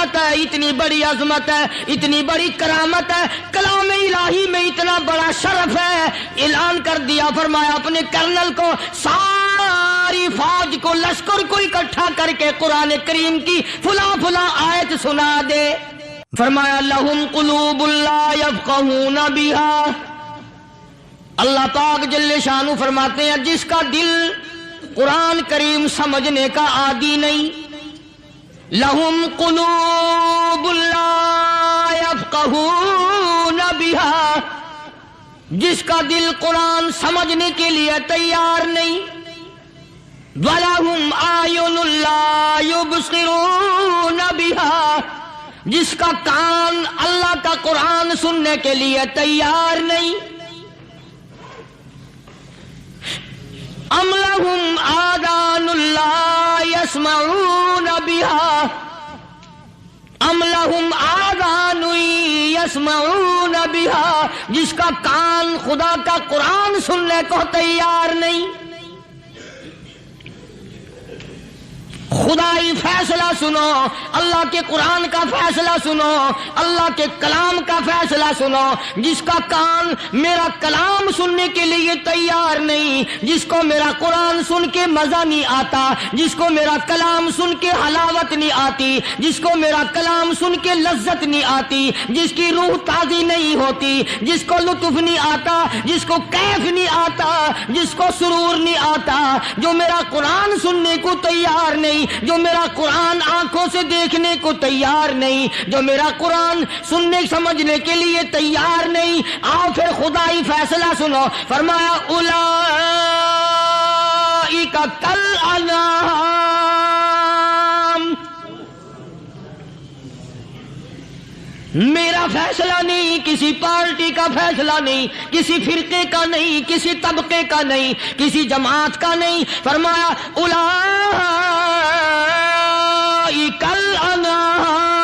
عظمت ہے، اتنی بڑی عظمت ہے، اتنی بڑی کرامت ہے، کلام الہی میں اتنا بڑا شرف ہے، اعلان کر دیا، فرمایا اپنے کرنل کو ساری فوج کو، لشکر کو اکٹھا کر کے قرآن کریم کی فلاں فلاں آیت سنا دے۔ فرمایا لہم قلوب لا یفقہون بہا، اللہ پاک جل شانہ فرماتے ہیں جس کا دل قرآن کریم سمجھنے کا عادی نہیں، لہم قلوب لا یفقہون بہا، جس کا دل قرآن سمجھنے کے لیے تیار نہیں، وَلَهُمْ أَعْيُنٌ لَا يُبْصِرُونَ بِهَا، جس کا کان اللہ کا قرآن سننے کے لیے تیار نہیں، أَمْ لَهُمْ آذَانٌ لَا يَسْمَعُونَ بِهَا، أَمْ لَهُمْ آذَانٌ يَسْمَعُونَ بِهَا، جس کا کان خدا کا قرآن سننے کو تیار نہیں۔ خدائی فیصلہ سنو، اللہ کے قرآن کا فیصلہ سنو، اللہ کے کلام کا فیصلہ سنو، جس کا کان میرا کلام سننے کے لیے تیار نہیں، جس کو میرا قرآن سن کے مزہ نہیں آتا، جس کو میرا کلام سن کے حلاوت نہیں آتی، جس کو میرا کلام سن کے لذت نہیں آتی، جس کی روح تازی نہیں ہوتی، جس کو لطف نہیں آتا، جس کو کیف نہیں آتا، جس کو سرور نہیں آتا، جو میرا قرآن سننے کو تیار نہیں، جو میرا قرآن آنکھوں سے دیکھنے کو تیار نہیں، جو میرا قرآن سننے سمجھنے کے لیے تیار نہیں، آؤ پھر خدائی فیصلہ سنو، فرمایا اولئک کالانعام، میرا فیصلہ نہیں، کسی پارٹی کا فیصلہ نہیں، کسی فرقے کا نہیں، کسی طبقے کا نہیں، کسی جماعت کا نہیں، فرمایا اولئک الانعام،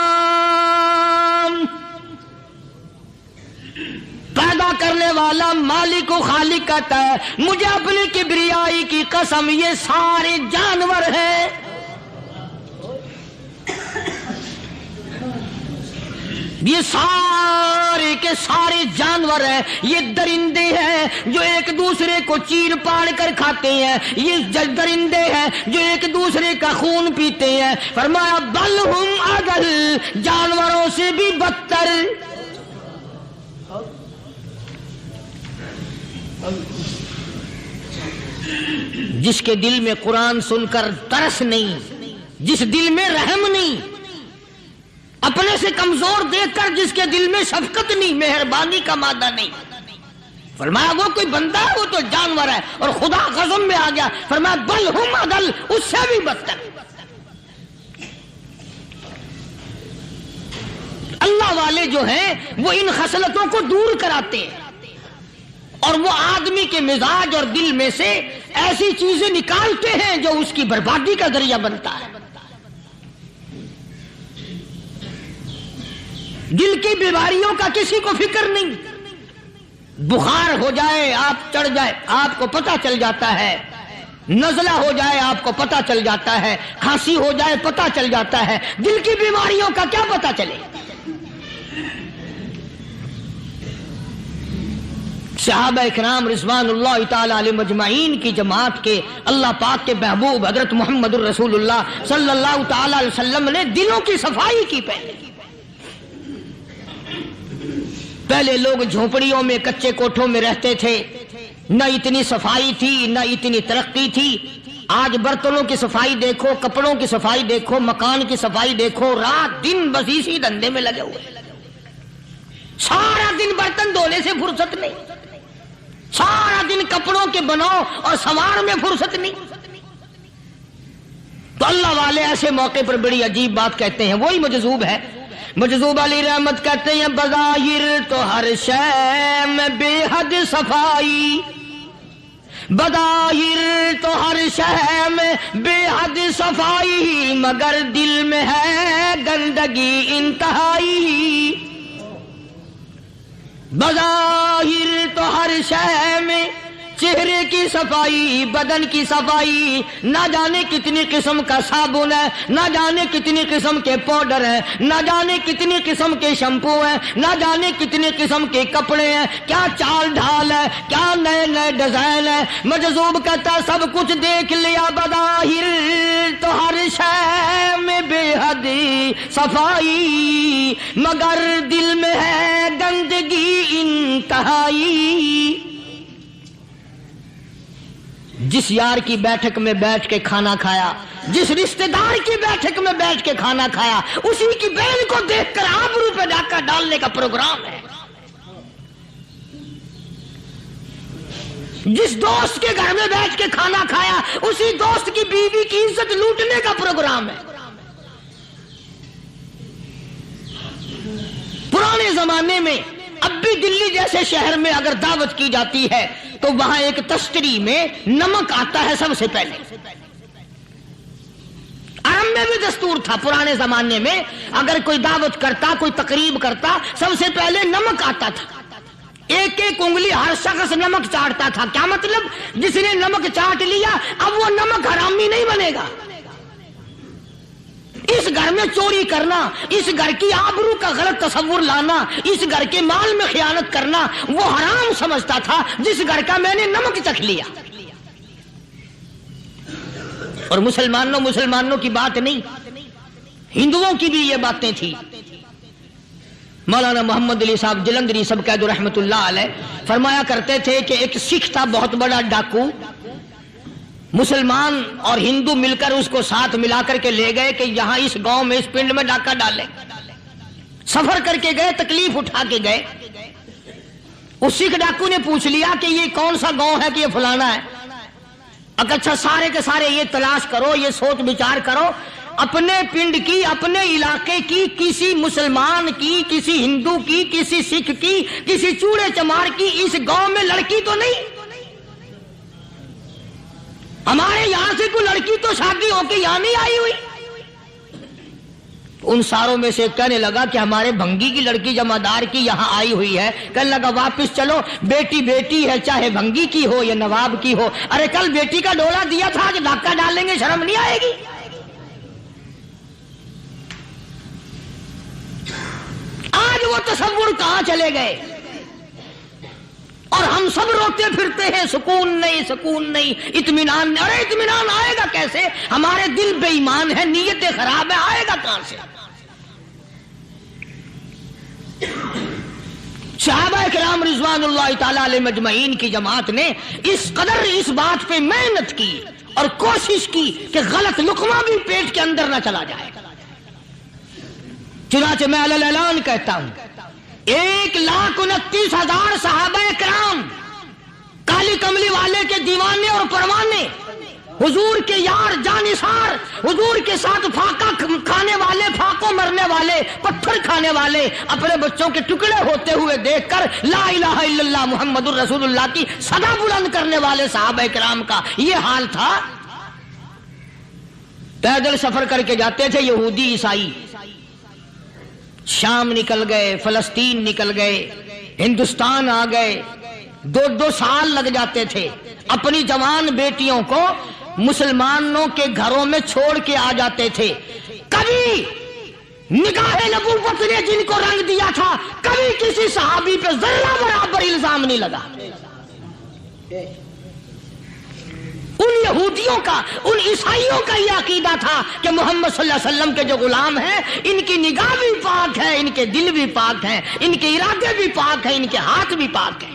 پیدا کرنے والا مالک و خالق کہتا ہے مجھے اپنی کبریائی کی قسم یہ سارے جانور ہیں، یہ سارے کے سارے جانور ہیں، یہ درندے ہیں جو ایک دوسرے کو چیر پاڑ کر کھاتے ہیں، یہ درندے ہیں جو ایک دوسرے کا خون پیتے ہیں، فرمایا بل ہم اضل، جانوروں سے بھی بدتر۔ جس کے دل میں قرآن سن کر ترس نہیں، جس دل میں رحم نہیں، اپنے سے کمزور دیکھ کر جس کے دل میں شفقت نہیں، مہربانی کا مادہ نہیں، فرمایا وہ کوئی بندہ ہے، وہ تو جانور ہے، اور خدا قسم میں آ گیا، فرمایا بل ہم اضل، اس سے بھی بدتر۔ اللہ والے جو ہیں وہ ان خصلتوں کو دور کراتے ہیں، اور وہ آدمی کے مزاج اور دل میں سے ایسی چیزیں نکالتے ہیں جو اس کی بربادی کا ذریعہ بنتا ہے۔ دل کی بیماریوں کا کسی کو فکر نہیں، بخار ہو جائے آپ چڑھ جائے آپ کو پتہ چل جاتا ہے، نزلہ ہو جائے آپ کو پتہ چل جاتا ہے، کھانسی ہو جائے پتہ چل جاتا ہے، دل کی بیماریوں کا کیا پتہ چلے؟ صحابہ اکرام رضوان اللہ تعالی علیہم اجمعین کی جماعت کے اللہ پاک کے محبوب حضرت محمد الرسول اللہ صلی اللہ تعالی علیہ وسلم نے دلوں کی صفائی کی۔ پہلے لوگ جھونپڑیوں میں کچے کوٹھوں میں رہتے تھے، نہ اتنی صفائی تھی نہ اتنی ترقی تھی۔ آج برتنوں کی صفائی دیکھو، کپڑوں کی صفائی دیکھو، مکان کی صفائی دیکھو، رات دن بس اسی دھندے میں لگے ہوئے، سارا دن برتن دھونے سے فرصت نہیں، سارا دن کپڑوں کے بناؤ اور سنوار میں فرصت نہیں۔ تو اللہ والے ایسے موقع پر بڑی عجیب بات کہتے ہیں، وہی مجذوب ہے، مجذوب علی رحمت کہتے ہیں بظاہر تو ہر شے میں بے حد صفائی، بظاہر تو ہر شے میں بے حد صفائی، مگر دل میں ہے گندگی انتہائی، بظاہر تو ہر شے میں چہرے کی صفائی، بدن کی صفائی، نہ جانے کتنی قسم کا صابن ہے، نہ جانے کتنی قسم کے پاؤڈر ہیں، نہ جانے کتنی قسم کے شیمپو ہیں، نہ جانے کتنی قسم کے کپڑے ہیں، کیا چال ڈھال ہے، کیا نئے نئے ڈیزائن ہے۔ مجذوب کہتا سب کچھ دیکھ لیا بظاہر، تو ہر شے میں بے حد صفائی، مگر دل میں ہے گندگی انتہائی۔ جس یار کی بیٹھک میں بیٹھ کے کھانا کھایا، جس رشتہ دار کی بیٹھک میں بیٹھ کے کھانا کھایا، اسی کی بہن کو دیکھ کر آبرو پہ ڈاکہ ڈالنے کا پروگرام ہے۔ جس دوست کے گھر میں بیٹھ کے کھانا کھایا، اسی دوست کی بیوی کی عزت لوٹنے کا پروگرام ہے۔ پرانے زمانے میں اب بھی دلی جیسے شہر میں اگر دعوت کی جاتی ہے تو وہاں ایک تشتری میں نمک آتا ہے سب سے پہلے۔ عرب میں بھی دستور تھا پرانے زمانے میں، اگر کوئی دعوت کرتا، کوئی تقریب کرتا، سب سے پہلے نمک آتا تھا۔ ایک ایک انگلی ہر شخص نمک چاٹتا تھا۔ کیا مطلب؟ جس نے نمک چاٹ لیا اب وہ نمک حرامی نہیں بنے گا۔ اس گھر میں چوری کرنا، اس گھر کی آبرو کا غلط تصور لانا، اس گھر کے مال میں خیانت کرنا وہ حرام سمجھتا تھا جس گھر کا میں نے نمک چکھ لیا۔ اور مسلمانوں کی بات نہیں، ہندوؤں کی بھی یہ باتیں تھی۔ مولانا محمد علی صاحب جلندری سب قید رحمت اللہ علیہ فرمایا کرتے تھے کہ ایک سکھ تھا بہت بڑا ڈاکو، مسلمان اور ہندو مل کر اس کو ساتھ ملا کر کے لے گئے کہ یہاں اس گاؤں میں اس پنڈ میں ڈاکہ ڈالے۔ سفر کر کے گئے، تکلیف اٹھا کے گئے۔ اس سکھ ڈاکو نے پوچھ لیا کہ یہ کون سا گاؤں ہے کہ یہ فلانا ہے۔ اچھا سارے کے سارے یہ تلاش کرو، یہ سوچ بچار کرو، اپنے پنڈ کی، اپنے علاقے کی، کسی مسلمان کی، کسی ہندو کی، کسی سکھ کی، کسی چوڑے چمار کی اس گاؤں میں لڑکی تو نہیں؟ ہمارے یہاں سے کوئی لڑکی تو شادی ہو کے یہاں نہیں آئی ہوئی۔ ان ساروں میں سے کہنے لگا کہ ہمارے بھنگی کی لڑکی جمعدار کی یہاں آئی ہوئی ہے۔ کہنے لگا واپس چلو، بیٹی بیٹی ہے، چاہے بھنگی کی ہو یا نواب کی ہو۔ ارے کل بیٹی کا ڈولا دیا تھا، آج ڈاکہ ڈالیں گے، شرم نہیں آئے گی؟ آج وہ تصور کہاں چلے گئے؟ اور ہم سب روتے پھرتے ہیں سکون نہیں، سکون نہیں، اطمینان نہیں۔ ارے اطمینان آئے گا کیسے؟ ہمارے دل بے ایمان ہے، نیتیں خراب ہے، آئے گا کہاں سے؟ صحابہ کرام رضوان اللہ تعالی علیہ مجمعین کی جماعت نے اس قدر اس بات پہ محنت کی اور کوشش کی کہ غلط لقمہ بھی پیٹ کے اندر نہ چلا جائے۔ چنانچہ میں علی الاعلان کہتا ہوں 1,29,000 صحابہ کرام، کالی کملی والے کے دیوانے اور پروانے، حضور کے یار جانثار، حضور کے ساتھ پھاقہ کھانے والے، پھاقوں مرنے والے، پتھر کھانے والے، اپنے بچوں کے ٹکڑے ہوتے ہوئے دیکھ کر لا الہ الا اللہ محمد الرسول اللہ کی صدا بلند کرنے والے صحابہ کرام کا یہ حال تھا۔ پیدل سفر کر کے جاتے تھے یہودی عیسائی، شام نکل گئے، فلسطین نکل گئے، ہندوستان آ گئے، 2 سال لگ جاتے تھے۔ اپنی جوان بیٹیوں کو مسلمانوں کے گھروں میں چھوڑ کے آ جاتے تھے۔ کبھی نگاہ نبوت نے جن کو رنگ دیا تھا، کبھی کسی صحابی پہ ذرہ برابر الزام نہیں لگا۔ ان یہودیوں کا، ان عیسائیوں کا یہ عقیدہ تھا کہ محمد صلی اللہ علیہ وسلم کے جو غلام ہیں ان کی نگاہ بھی پاک ہے، ان کے دل بھی پاک ہیں، ان کے ارادے بھی پاک ہیں، ان کے ہاتھ بھی پاک ہیں۔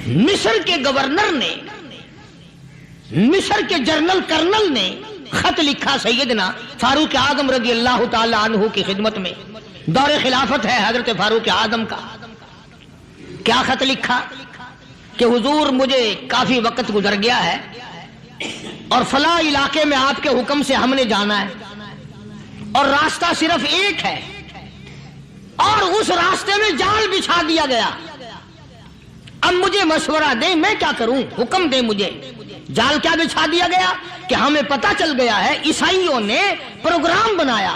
مصر کے گورنر نے، مصر کے جنرل کرنل نے خط لکھا سیدنا فاروق اعظم رضی اللہ تعالی عنہ کی خدمت میں، دور خلافت ہے حضرت فاروق اعظم کا۔ کیا خط لکھا کہ حضور مجھے کافی وقت گزر گیا ہے اور فلاں علاقے میں آپ کے حکم سے ہم نے جانا ہے اور راستہ صرف ایک ہے اور اس راستے میں جال بچھا دیا گیا۔ اب مجھے مشورہ دیں میں کیا کروں، حکم دیں مجھے۔ جال کیا بچھا دیا گیا کہ ہمیں پتہ چل گیا ہے عیسائیوں نے پروگرام بنایا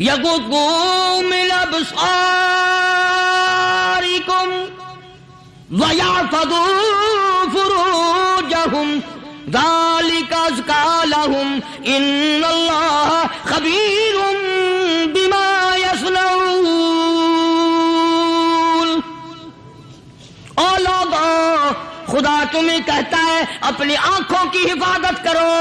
یغضوا من ابصارکم وَيَحْفَظُوا فُرُوجَهُمْ ذَلِكَ أَزْكَىٰ لَهُمْ إِنَّ اللَّهَ خَبِيرٌ بِمَا يَصْنَعُونَ۔ او لوگو، خدا تمہیں کہتا ہے اپنی آنکھوں کی حفاظت کرو،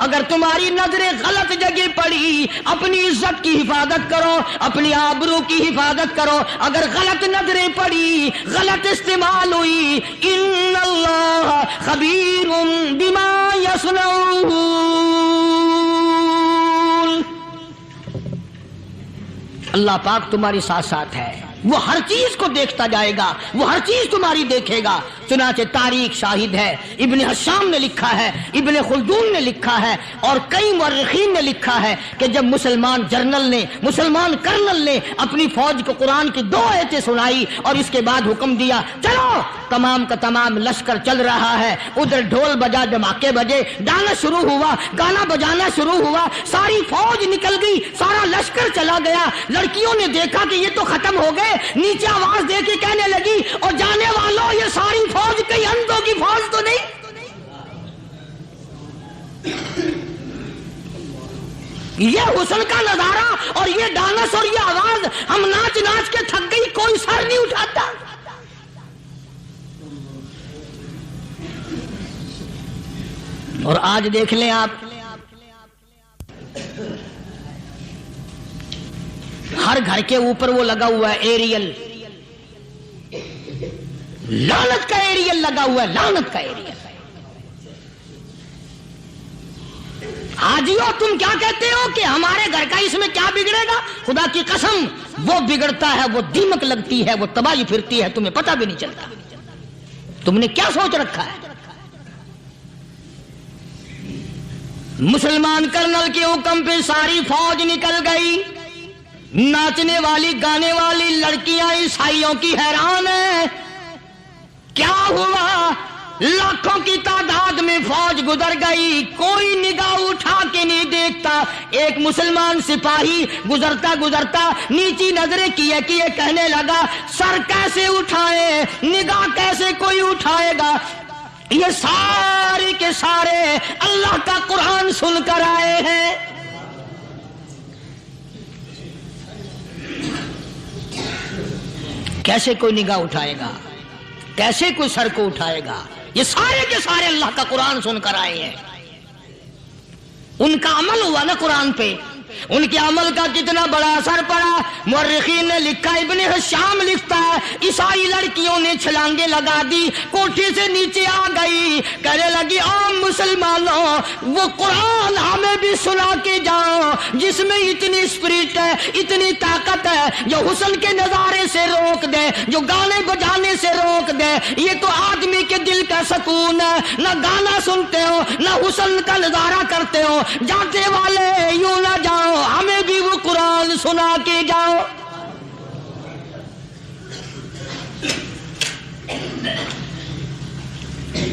اگر تمہاری نظریں غلط جگہ پڑی اپنی عزت کی حفاظت کرو، اپنی آبرو کی حفاظت کرو، اگر غلط نظریں پڑی غلط استعمال ہوئی، ان اللہ خبیر بما یصنعون، اللہ پاک تمہاری ساتھ ساتھ ہے، وہ ہر چیز کو دیکھتا جائے گا، وہ ہر چیز تمہاری دیکھے گا۔ چنانچہ تاریخ شاہد ہے، ابن حشام نے لکھا ہے، ابن خلدون نے لکھا ہے، اور کئی مورخین نے لکھا ہے کہ جب مسلمان جرنل نے، مسلمان کرنل نے اپنی فوج کو قرآن کی 2 آیتیں سنائی اور اس کے بعد حکم دیا چلو، تمام کا تمام لشکر چل رہا ہے، ادھر ڈھول بجا، دھماکے بجے، گانا شروع ہوا، گانا بجانا شروع ہوا، ساری فوج نکل گئی، سارا لشکر چلا گیا۔ لڑکیوں نے دیکھا کہ یہ تو ختم ہو گئے، نیچے آواز دے کے کہنے لگی، اور جانے والوں یہ ساری فوج کئی اندھوں کی فوج تو نہیں؟ یہ حسن کا نظارہ اور یہ ڈانس اور یہ آواز، ہم ناچ ناچ کے تھک گئی، کوئی سر نہیں اٹھاتا۔ اور آج دیکھ لیں آپ، ہر گھر کے اوپر وہ لگا ہوا ہے ایریل، لعنت کا ایریل لگا ہوا ہے، لعنت کا ایریل۔ حاجیو تم کیا کہتے ہو کہ ہمارے گھر کا اس میں کیا بگڑے گا؟ خدا کی قسم وہ بگڑتا ہے، وہ دیمک لگتی ہے، وہ تباہی پھرتی ہے، تمہیں پتہ بھی نہیں چلتا۔ تم نے کیا سوچ رکھا ہے؟ مسلمان کرنل کے حکم پہ ساری فوج نکل گئی، ناچنے والی گانے والی لڑکیاں عیسائیوں کی حیران ہیں، کیا ہوا؟ لاکھوں کی تعداد میں فوج گزر گئی، کوئی نگاہ اٹھا کے نہیں دیکھتا۔ ایک مسلمان سپاہی گزرتا گزرتا نیچی نظریں کیے کیے کہنے لگا سر کیسے اٹھائے، نگاہ کیسے کوئی اٹھائے گا؟ یہ سارے کے سارے اللہ کا قرآن سن کر آئے ہیں۔ کیسے کوئی نگاہ اٹھائے گا؟ کیسے کوئی سر کو اٹھائے گا؟ یہ سارے کے سارے اللہ کا قرآن سن کر آئے ہیں۔ ان کا عمل ہوا نا قرآن پہ، ان کے عمل کا کتنا بڑا اثر پڑا۔ مورخین نے لکھا، ابن حشام لکھتا ہے عیسائی لڑکیوں نے چھلانگیں لگا دی، کوٹھی سے نیچے آ گئی، کہنے لگی او مسلمانوں وہ قرآن ہمیں بھی سنا کے جاؤ جس میں اتنی اسپرٹ ہے، اتنی طاقت ہے، جو حسن کے نظارے سے روک دے، جو گانے بجانے سے روک دے۔ یہ تو آدمی کے دل کا سکون ہے، نہ گانا سنتے ہو نہ حسن کا نظارہ کرتے ہو، جاتے والے یوں نہ جاؤ، ہمیں بھی وہ قرآن سنا کے جاؤ۔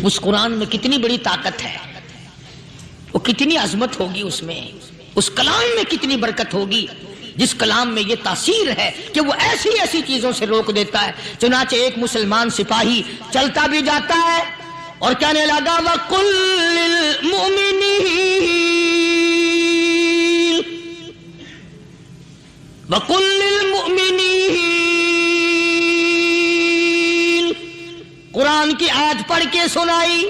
اس قرآن میں کتنی بڑی طاقت ہے، وہ کتنی عظمت ہوگی، اس میں اس کلام میں کتنی برکت ہوگی، جس کلام میں یہ تاثیر ہے کہ وہ ایسی ایسی چیزوں سے روک دیتا ہے۔ چنانچہ ایک مسلمان سپاہی چلتا بھی جاتا ہے اور کہنے لگا وَقُلْ لِلْمُؤْمِنِينَ وَقُلْ لِلْمُؤْمِنِينَ، قرآن کی آیت پڑھ کے سنائی۔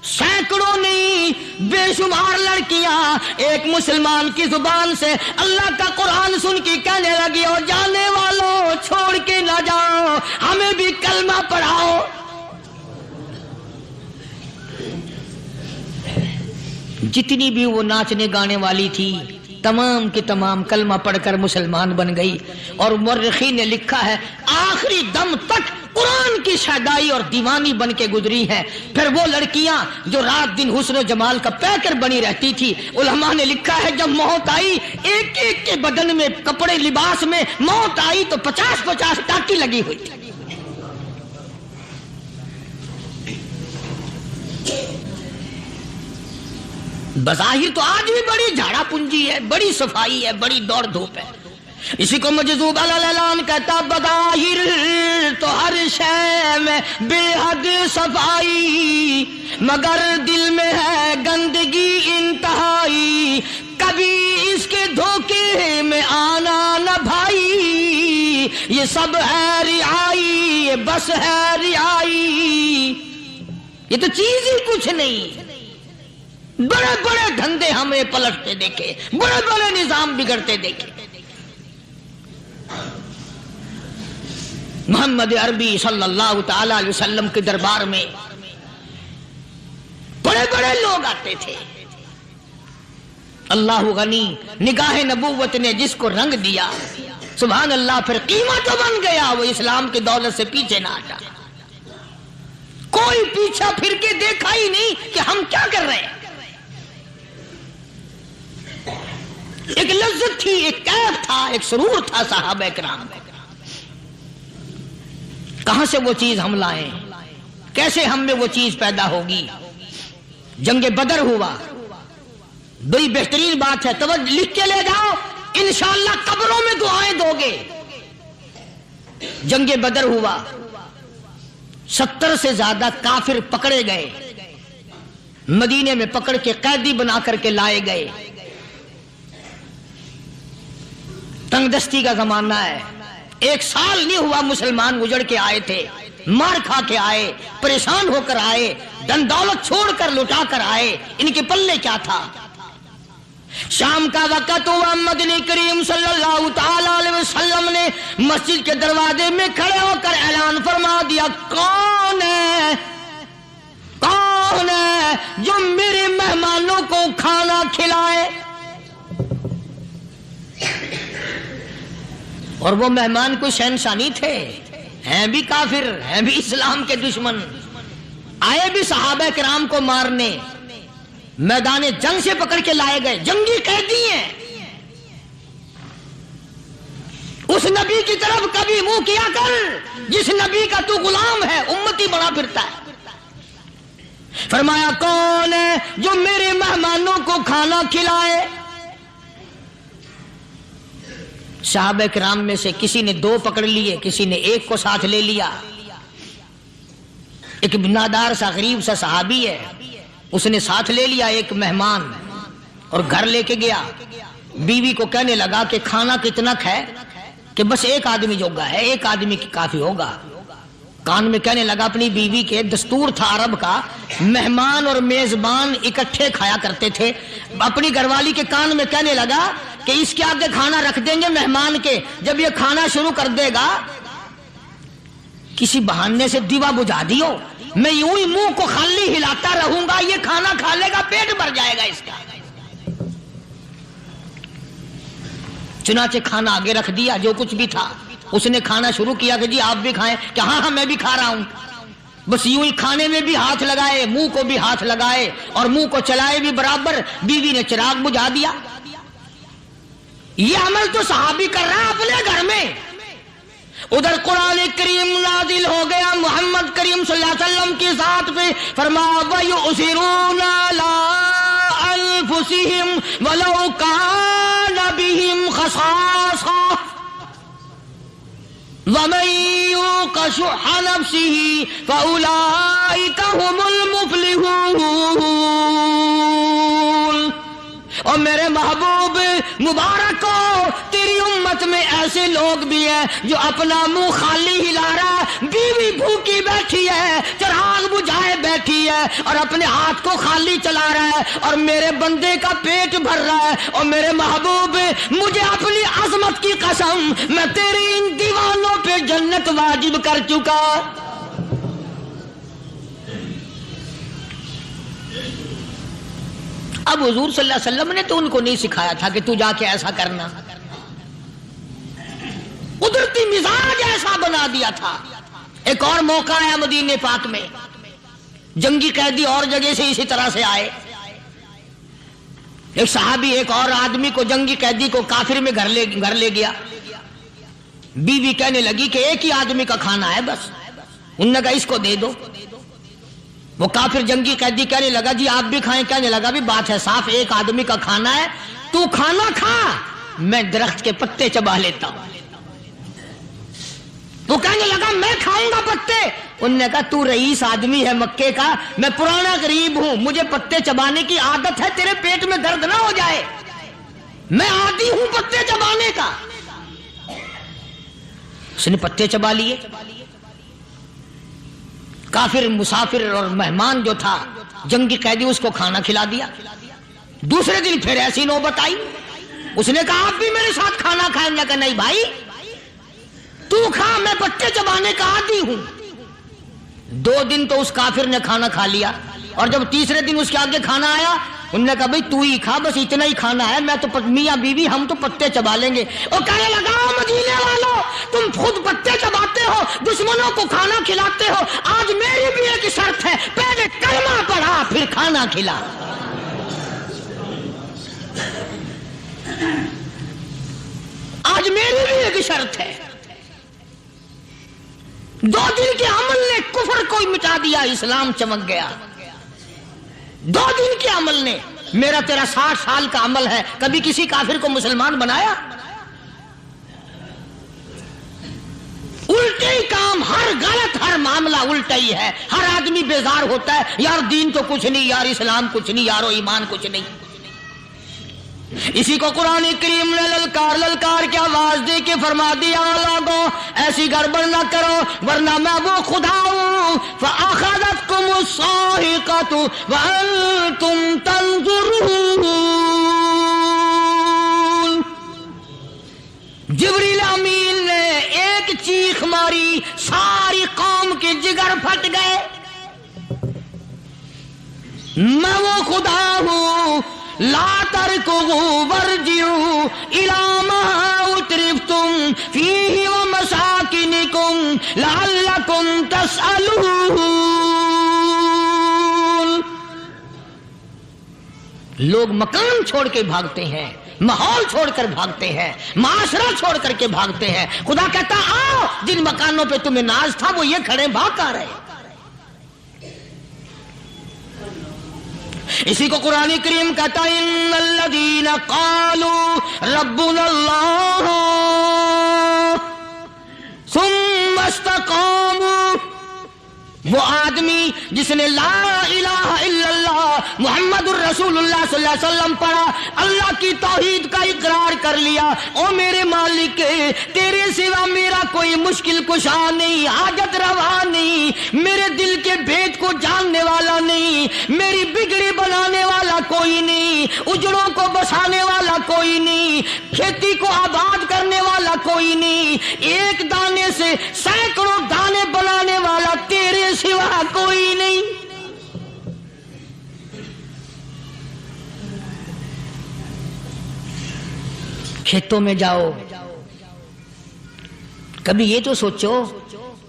سینکڑوں نہیں بے شمار لڑکیاں ایک مسلمان کی زبان سے اللہ کا قرآن سن کے کہنے لگی اور جانے والوں چھوڑ کے نہ جاؤ، ہمیں بھی کلمہ پڑھاؤ۔ جتنی بھی وہ ناچنے گانے والی تھی تمام کی تمام کلمہ پڑھ کر مسلمان بن گئی۔ اور مورخین نے لکھا ہے آخری دم تک قرآن کی شیدائی اور دیوانی بن کے گزری ہے۔ پھر وہ لڑکیاں جو رات دن حسن و جمال کا پیکر بنی رہتی تھی، علماء نے لکھا ہے جب موت آئی ایک ایک کے بدن میں کپڑے لباس میں موت آئی تو 50-50 ٹاٹی لگی ہوئی تھی۔ بظاہر تو آج بھی بڑی جھاڑا پنجی ہے، بڑی صفائی ہے، بڑی دوڑ دھوپ ہے، اسی کو مجذوب الاعلان کہتا بظاہر تو ہر شے میں بے حد صفائی، مگر دل میں ہے گندگی انتہائی، کبھی اس کے دھوکے میں آنا نہ بھائی، یہ سب ہے رعائی، یہ بس ہے رعائی، یہ تو چیز ہی کچھ نہیں۔ بڑے بڑے دھندے ہمیں پلٹتے دیکھے، بڑے بڑے نظام بگڑتے دیکھے۔ محمد عربی صلی اللہ تعالی علیہ وسلم کے دربار میں بڑے بڑے لوگ آتے تھے۔ اللہ غنی، نگاہ نبوت نے جس کو رنگ دیا، سبحان اللہ، پھر قیمت تو بن گیا، وہ اسلام کی دولت سے پیچھے نہ ہٹا۔ کوئی پیچھا پھر کے دیکھا ہی نہیں کہ ہم کیا کر رہے ہیں۔ ایک لذت تھی، ایک کیف تھا، ایک سرور تھا صحابہ کرام میں۔ کہاں سے وہ چیز ہم لائیں؟ کیسے ہم میں وہ چیز پیدا ہوگی؟ جنگ بدر ہوا، بڑی بہترین بات ہے، توجہ لکھ کے لے جاؤ، انشاءاللہ قبروں میں دعائیں دو گے۔ جنگ بدر ہوا، 70 سے زیادہ کافر پکڑے گئے، مدینے میں پکڑ کے قیدی بنا کر کے لائے گئے۔ تنگ دستی کا زمانہ ہے، 1 سال نہیں ہوا مسلمان اجڑ کے آئے تھے، مار کھا کے آئے، پریشان ہو کر آئے، دن دولت چھوڑ کر لٹا کر آئے، ان کے پلے کیا تھا؟ شام کا وقت ہوا، مدنی کریم صلی اللہ تعالی علیہ وسلم نے مسجد کے دروازے میں کھڑے ہو کر اعلان فرما دیا، کون ہے، کون ہے جو میرے مہمانوں کو کھانا کھلائے؟ اور وہ مہمان کوئی شہنشاہ نہیں تھے، ہیں بھی کافر، ہیں بھی اسلام کے دشمن، آئے بھی صحابہ کرام کو مارنے، میدان جنگ سے پکڑ کے لائے گئے، جنگی قیدی ہیں۔ اس نبی کی طرف کبھی منہ کیا کر جس نبی کا تو غلام ہے، امتی بڑا پھرتا ہے۔ فرمایا کون ہے جو میرے مہمانوں کو کھانا کھلائے؟ صحابہ کرام میں سے کسی نے 2 پکڑ لیے، کسی نے 1 کو ساتھ لے لیا۔ ایک بنادار سا غریب سا صحابی ہے، اس نے ساتھ لے لیا ایک مہمان اور گھر لے کے گیا۔ بیوی کو کہنے لگا کہ کھانا کتنا ہے کہ بس 1 آدمی جوگا ہے، 1 آدمی کی کافی ہوگا۔ کان میں کہنے لگا اپنی بیوی کے، دستور تھا عرب کا، مہمان اور میزبان اکٹھے کھایا کرتے تھے۔ اپنی گھر والی کے کان میں کہنے لگا کہ اس کے آگے کھانا رکھ دیں گے مہمان کے، جب یہ کھانا شروع کر دے گا کسی بہانے سے دیوا بجھا دیو، میں یوں ہی منہ کو خالی ہلاتا رہوں گا، یہ کھانا کھا لے گا، پیٹ بھر جائے گا اس کا۔ چنانچہ کھانا آگے رکھ دیا، جو کچھ بھی تھا، اس نے کھانا شروع کیا کہ جی آپ بھی کھائیں، کہ ہاں ہاں میں بھی کھا رہا ہوں۔ بس یوں ہی کھانے میں بھی ہاتھ لگائے، منہ کو بھی ہاتھ لگائے اور منہ کو چلائے بھی برابر۔ بیوی نے چراغ بجھا دیا۔ یہ عمل تو صحابی کر رہا ہے اپنے گھر میں۔ ادھر قرآن کریم نازل ہو گیا محمد کریم صلی اللہ علیہ وسلم کی ذات پہ، فرمایا وَيُؤْثِرُونَ عَلَىٰ أَنفُسِهِمْ وَلَوْ كَانَ بِهِمْ خَصَاصَةٌ وَمَن يُوقَ شُحَّ نَفْسِهِ فَأُولَٰئِكَ هُمُ الْمُفْلِحُونَ۔ اور میرے محبوب مبارک ہو، تیری امت میں ایسے لوگ بھی ہیں جو اپنا منہ خالی ہلا رہا ہے، بیوی بھوکی بیٹھی ہے، چراغ بجھائے بیٹھی ہے اور اپنے ہاتھ کو خالی چلا رہا ہے اور میرے بندے کا پیٹ بھر رہا ہے۔ اور میرے محبوب مجھے اپنی عظمت کی قسم، میں تیری ان دیوانوں پہ جنت واجب کر چکا۔ اب حضور صلی اللہ علیہ وسلم نے تو ان کو نہیں سکھایا تھا کہ تو جا کے ایسا کرنا، قدرتی مزاج ایسا بنا دیا تھا۔ ایک اور موقع آیا مدینے پاک میں، جنگی قیدی اور جگہ سے اسی طرح سے آئے۔ ایک صحابی ایک اور آدمی کو، جنگی قیدی کو کافر میں گھر لے گیا۔ بیوی کہنے لگی کہ 1 ہی آدمی کا کھانا ہے بس، انہوں نے کہا اس کو دے دو۔ وہ کافر جنگی قیدی کہنے لگا جی آپ بھی کھائیں، کہنے لگا بھی بات ہے صاف، 1 آدمی کا کھانا ہے، تو کھانا کھا میں درخت کے پتے چبا لیتا ہوں۔ وہ کہنے لگا میں کھاؤں گا پتے۔ انہوں نے کہا تو رئیس آدمی ہے مکے کا، میں پرانا غریب ہوں، مجھے پتے چبانے کی عادت ہے، تیرے پیٹ میں درد نہ ہو جائے، میں عادی ہوں پتے چبانے کا۔ اس نے پتے چبا لیے۔ کافر مسافر اور مہمان جو تھا جنگی قیدی، اس کو کھانا کھلا دیا۔ دوسرے دن پھر ایسی نوبت آئی، اس نے کہا آپ بھی میرے ساتھ کھانا کھائیں گے؟ کہ نہیں بھائی تو کھا، میں پتے چبانے کا عادی ہوں۔ 2 دن تو اس کافر نے کھانا کھا لیا، اور جب تیسرے دن اس کے آگے کھانا آیا، انہوں نے کہا بھئی تو ہی کھا، بس اتنا ہی کھانا ہے، میں تو میاں بیوی ہم تو پتے چبا لیں گے۔ اور کہنے لگا مدینے والوں تم خود پتے چباتے ہو، دشمنوں کو کھانا کھلاتے ہو، آج میری بھی ایک شرط ہے، پہلے کلمہ پڑھا پھر کھانا کھلا۔ آج میری بھی ایک شرط ہے۔ 2 دن کے عمل نے کفر کو مٹا دیا، اسلام چمک گیا۔ 2 دن کے عمل نے، میرا تیرا 60 سال کا عمل ہے، کبھی کسی کافر کو مسلمان بنایا؟ الٹے ہی کام، ہر غلط، ہر معاملہ الٹا ہی ہے۔ ہر آدمی بیزار ہوتا ہے، یار دین تو کچھ نہیں، یار اسلام کچھ نہیں، یارو ایمان کچھ نہیں۔ اسی کو قرآن کریم نے للکار کے آواز دے کے فرما دیا لوگوں ایسی گڑبڑ نہ کرو ورنہ میں وہ خدا ہوں فَأَخَذَتْكُمُ الصَّاعِقَةُ وَأَنْتُمْ تَنظُرُونَ۔ جبریل امین نے ایک چیخ ماری، ساری قوم کے جگر پھٹ گئے۔ میں وہ خدا ہوں، لا تركضوا وارجعوا إلى ما أترفتم فيه ومساكنكم لعلكم تسألون۔ لوگ مکان چھوڑ کے بھاگتے ہیں، ماحول چھوڑ کر بھاگتے ہیں، معاشرہ چھوڑ کر کے بھاگتے ہیں۔ خدا کہتا آؤ، جن مکانوں پہ تمہیں ناز تھا وہ یہ کھڑے بھاگ آ رہے۔ اسی کو قرآن کریم کہتا ہے ان الذین قالوا ربنا اللہ ثم استقاموا، وہ آدمی جس نے لا الہ الا اللہ محمد الرسول اللہ صلی اللہ علیہ وسلم پڑھا، اللہ کی توحید کا اقرار کر لیا، او میرے مالک تیرے سوا میرا کوئی مشکل کشا نہیں، حاجت روا نہیں، میرے دل کے بھید کو جاننے والا نہیں، میری بگڑی بنانے والا کوئی نہیں، اجڑوں کو بسانے والا کوئی نہیں، کھیتی کو آباد کرنے والا کوئی نہیں، ایک دانے سے سینکڑوں دانے بنانے والا تیرے سوا کوئی نہیں۔ کھیتوں میں جاؤ، کبھی یہ تو سوچو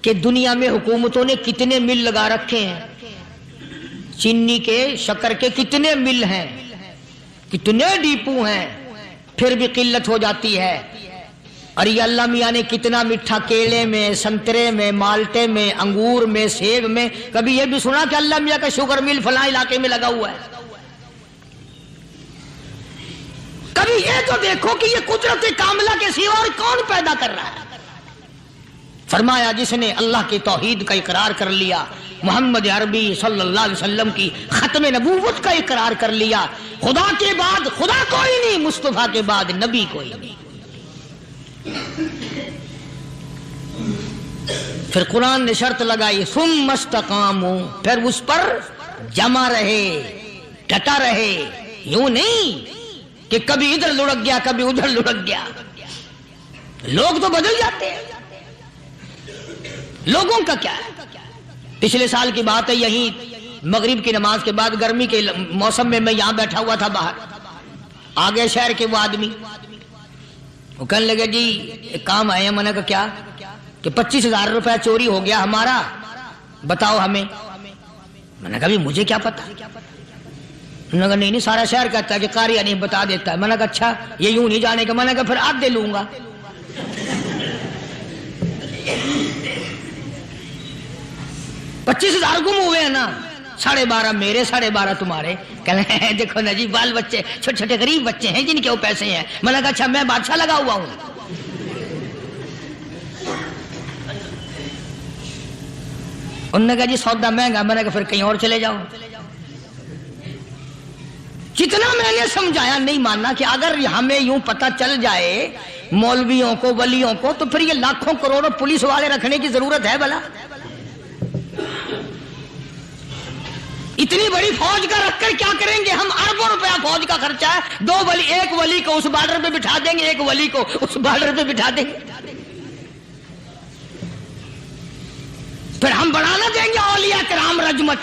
کہ دنیا میں حکومتوں نے کتنے مل لگا رکھے ہیں، چینی کے، شکر کے کتنے مل ہیں، کتنے ڈیپو ہیں، پھر بھی قلت ہو جاتی ہے۔ اور یہ اللہ میاں نے کتنا میٹھا کیلے میں، سنترے میں، مالٹے میں، انگور میں، سیب میں، کبھی یہ بھی سنا کہ اللہ میاں کا شوگر مل فلاں علاقے میں لگا ہوا ہے؟ کبھی یہ تو دیکھو کہ یہ قدرت کاملہ کے سوا اور کون پیدا کر رہا ہے؟ فرمایا جس نے اللہ کی توحید کا اقرار کر لیا، محمد عربی صلی اللہ علیہ وسلم کی ختم نبوت کا اقرار کر لیا، خدا کے بعد خدا کوئی نہیں، مصطفیٰ کے بعد نبی کوئی نہیں، پھر قرآن نے شرط لگائی ثم استقاموا، پھر اس پر جمع رہے، ڈٹا رہے، یوں نہیں کہ کبھی ادھر لڑک گیا کبھی ادھر لڑک گیا۔ لوگ تو بدل جاتے ہیں، لوگوں کا کیا ہے؟ پچھلے سال کی بات ہے، یہیں مغرب کی نماز کے بعد گرمی کے موسم میں یہاں بیٹھا ہوا تھا باہر، آگے شہر کے وہ آدمی وہ کہنے لگے جی ایک کام آئے ہیں۔ میں نے کہا کیا؟ کہ 25,000 روپے چوری ہو گیا ہمارا، بتاؤ ہمیں۔ میں نے کہا مجھے کیا پتا؟ انہوں نے کہا نہیں سارا شہر کہتا ہے کہ قاریہ نہیں بتا دیتا ہے۔ میں نے کہا اچھا یہ یوں نہیں جانے کا؟ میں نے کہا پھر آدھے لوں گا۔ 25,000 گم ہوئے ہیں نا، 12.5 میرے 12.5 تمہارے. کہنے ہیں دیکھو نا جی بال بچے چھوٹے چھوٹے غریب بچے ہیں جن کے وہ پیسے ہیں. میں نے کہا اچھا میں بادشاہ لگا ہوا ہوں. انہوں نے کہا جی سودا مہنگا. میں نے کہا پھر کہیں اور چلے جاؤ. کتنا میں نے سمجھایا نہیں ماننا کہ اگر ہمیں یوں پتہ چل جائے مولویوں کو ولیوں کو تو پھر یہ لاکھوں کروڑوں پولیس والے رکھنے کی ضرورت ہے بھلا؟ اتنی بڑی فوج کا رکھ کر کیا کریں گے ہم؟ اربوں روپیہ فوج کا خرچہ ہے. 2 ولی، ایک ولی کو اس بارڈر پہ بٹھا دیں گے، ایک ولی کو اس بارڈر پہ بٹھا دیں گے. پھر ہم بڑھانا دیں گے اولیاء کرام رجمت.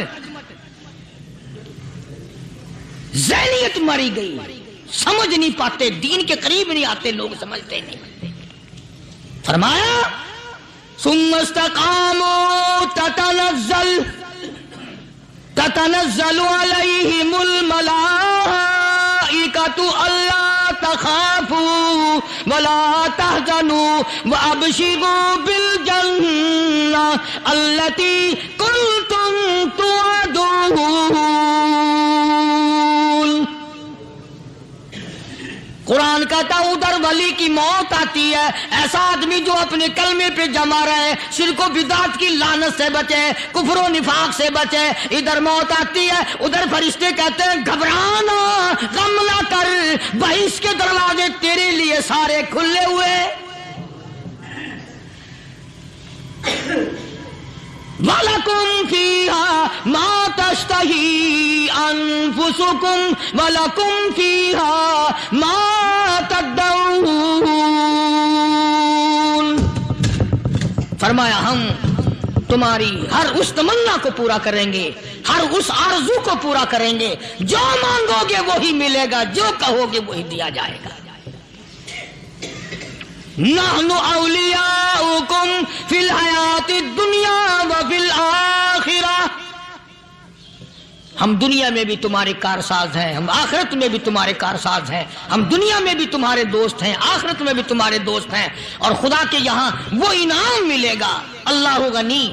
ذہنیت ماری گئی، سمجھ نہیں پاتے، دین کے قریب نہیں آتے لوگ، سمجھتے نہیں. فرمایا ثم استقاموا تتنزل علیہم الملائکۃ الا تخافوا ولا تحزنوا وابشروا بالجنہ التی کنتم توعدون. قرآن کہتا ہے ادھر ولی کی موت آتی ہے، ایسا آدمی جو اپنے کلمے پہ جمع رہے، شرک و بدعت کی لعنت سے بچے، کفر و نفاق سے بچے. ادھر موت آتی ہے، ادھر فرشتے کہتے ہیں گھبرانا، غم نہ کر، بہشت کے دروازے تیرے لیے سارے کھلے ہوئے. وَلَكُمْ فِيهَا مَا تَشْتَهِي أَنفُسُكُمْ وَلَكُمْ فِيهَا مَا تَدَّعُونَ. فرمایا ہم تمہاری ہر اس تمنا کو پورا کریں گے، ہر اس آرزو کو پورا کریں گے. جو مانگو گے وہی ملے گا، جو کہو گے وہی دیا جائے گا. نحن اولیاؤکم فی الحیات الدنیا وفی الآخرہ. ہم دنیا میں بھی تمہارے کارساز ہیں، ہم آخرت میں بھی تمہارے کارساز ہیں. ہم دنیا میں بھی تمہارے دوست ہیں، آخرت میں بھی تمہارے دوست ہیں. اور خدا کے یہاں وہ انعام ملے گا. اللہ غنی،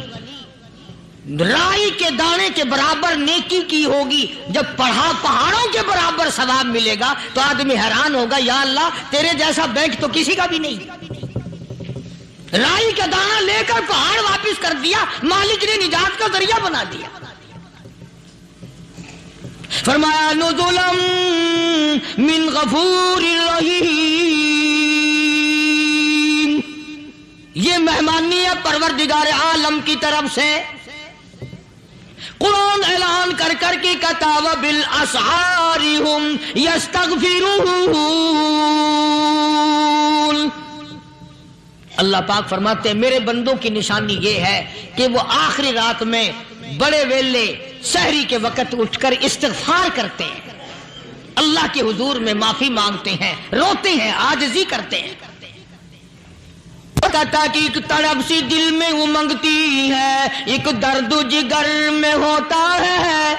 رائی کے دانے کے برابر نیکی کی ہوگی، جب پہاڑوں کے برابر ثواب ملے گا تو آدمی حیران ہوگا یا اللہ تیرے جیسا بینک تو کسی کا بھی نہیں. رائی کا دانہ لے کر پہاڑ واپس کر دیا، مالک نے نجات کا ذریعہ بنا دیا. فرمایا نزلا من غفور رحیم. یہ مہمانی ہے پروردگار عالم کی طرف سے. قرآن اعلان کر کر کے کہتا وبالاسحار هم یستغفرون. اللہ پاک فرماتے ہیں میرے بندوں کی نشانی یہ ہے کہ وہ آخری رات میں بڑے ویلے سحری کے وقت اٹھ کر استغفار کرتے ہیں، اللہ کے حضور میں معافی مانگتے ہیں، روتے ہیں، عاجزی کرتے ہیں. کہتا کہ ایک تڑپ سی دل میں امنگتی ہے، ایک درد جگر میں ہوتا ہے.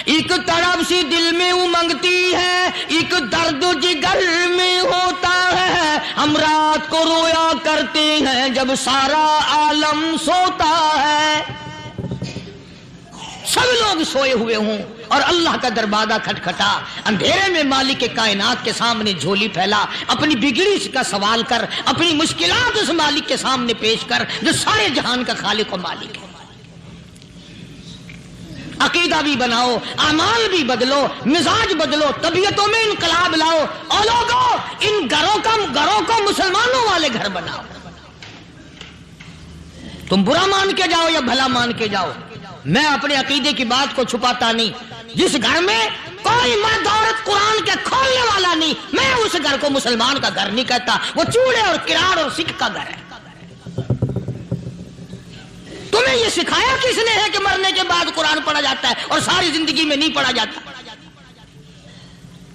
ایک تڑپ سی دل میں امنگتی ہے، ایک درد جگر میں ہوتا ہے. ہم رات کو رویا کرتے ہیں جب سارا عالم سوتا ہے. سب لوگ سوئے ہوئے ہوں اور اللہ کا دروازہ کھٹکھٹا، اندھیرے میں مالک کائنات کے سامنے جھولی پھیلا، اپنی بگڑی کا سوال کر، اپنی مشکلات اس مالک کے سامنے پیش کر جو سارے جہان کا خالق و مالک ہے. عقیدہ بھی بناؤ، اعمال بھی بدلو، مزاج بدلو، طبیعتوں میں انقلاب لاؤ. اور لوگوں ان گھروں کو مسلمانوں والے گھر بناؤ. تم برا مان کے جاؤ یا بھلا مان کے جاؤ، میں اپنے عقیدے کی بات کو چھپاتا نہیں. جس گھر میں کوئی مرد عورت قرآن کے کھولنے والا نہیں، میں اس گھر کو مسلمان کا گھر نہیں کہتا. وہ چوڑے اور کراڑ اور سکھ کا گھر ہے. تمہیں یہ سکھایا کس نے ہے کہ مرنے کے بعد قرآن پڑھا جاتا ہے اور ساری زندگی میں نہیں پڑھا جاتا؟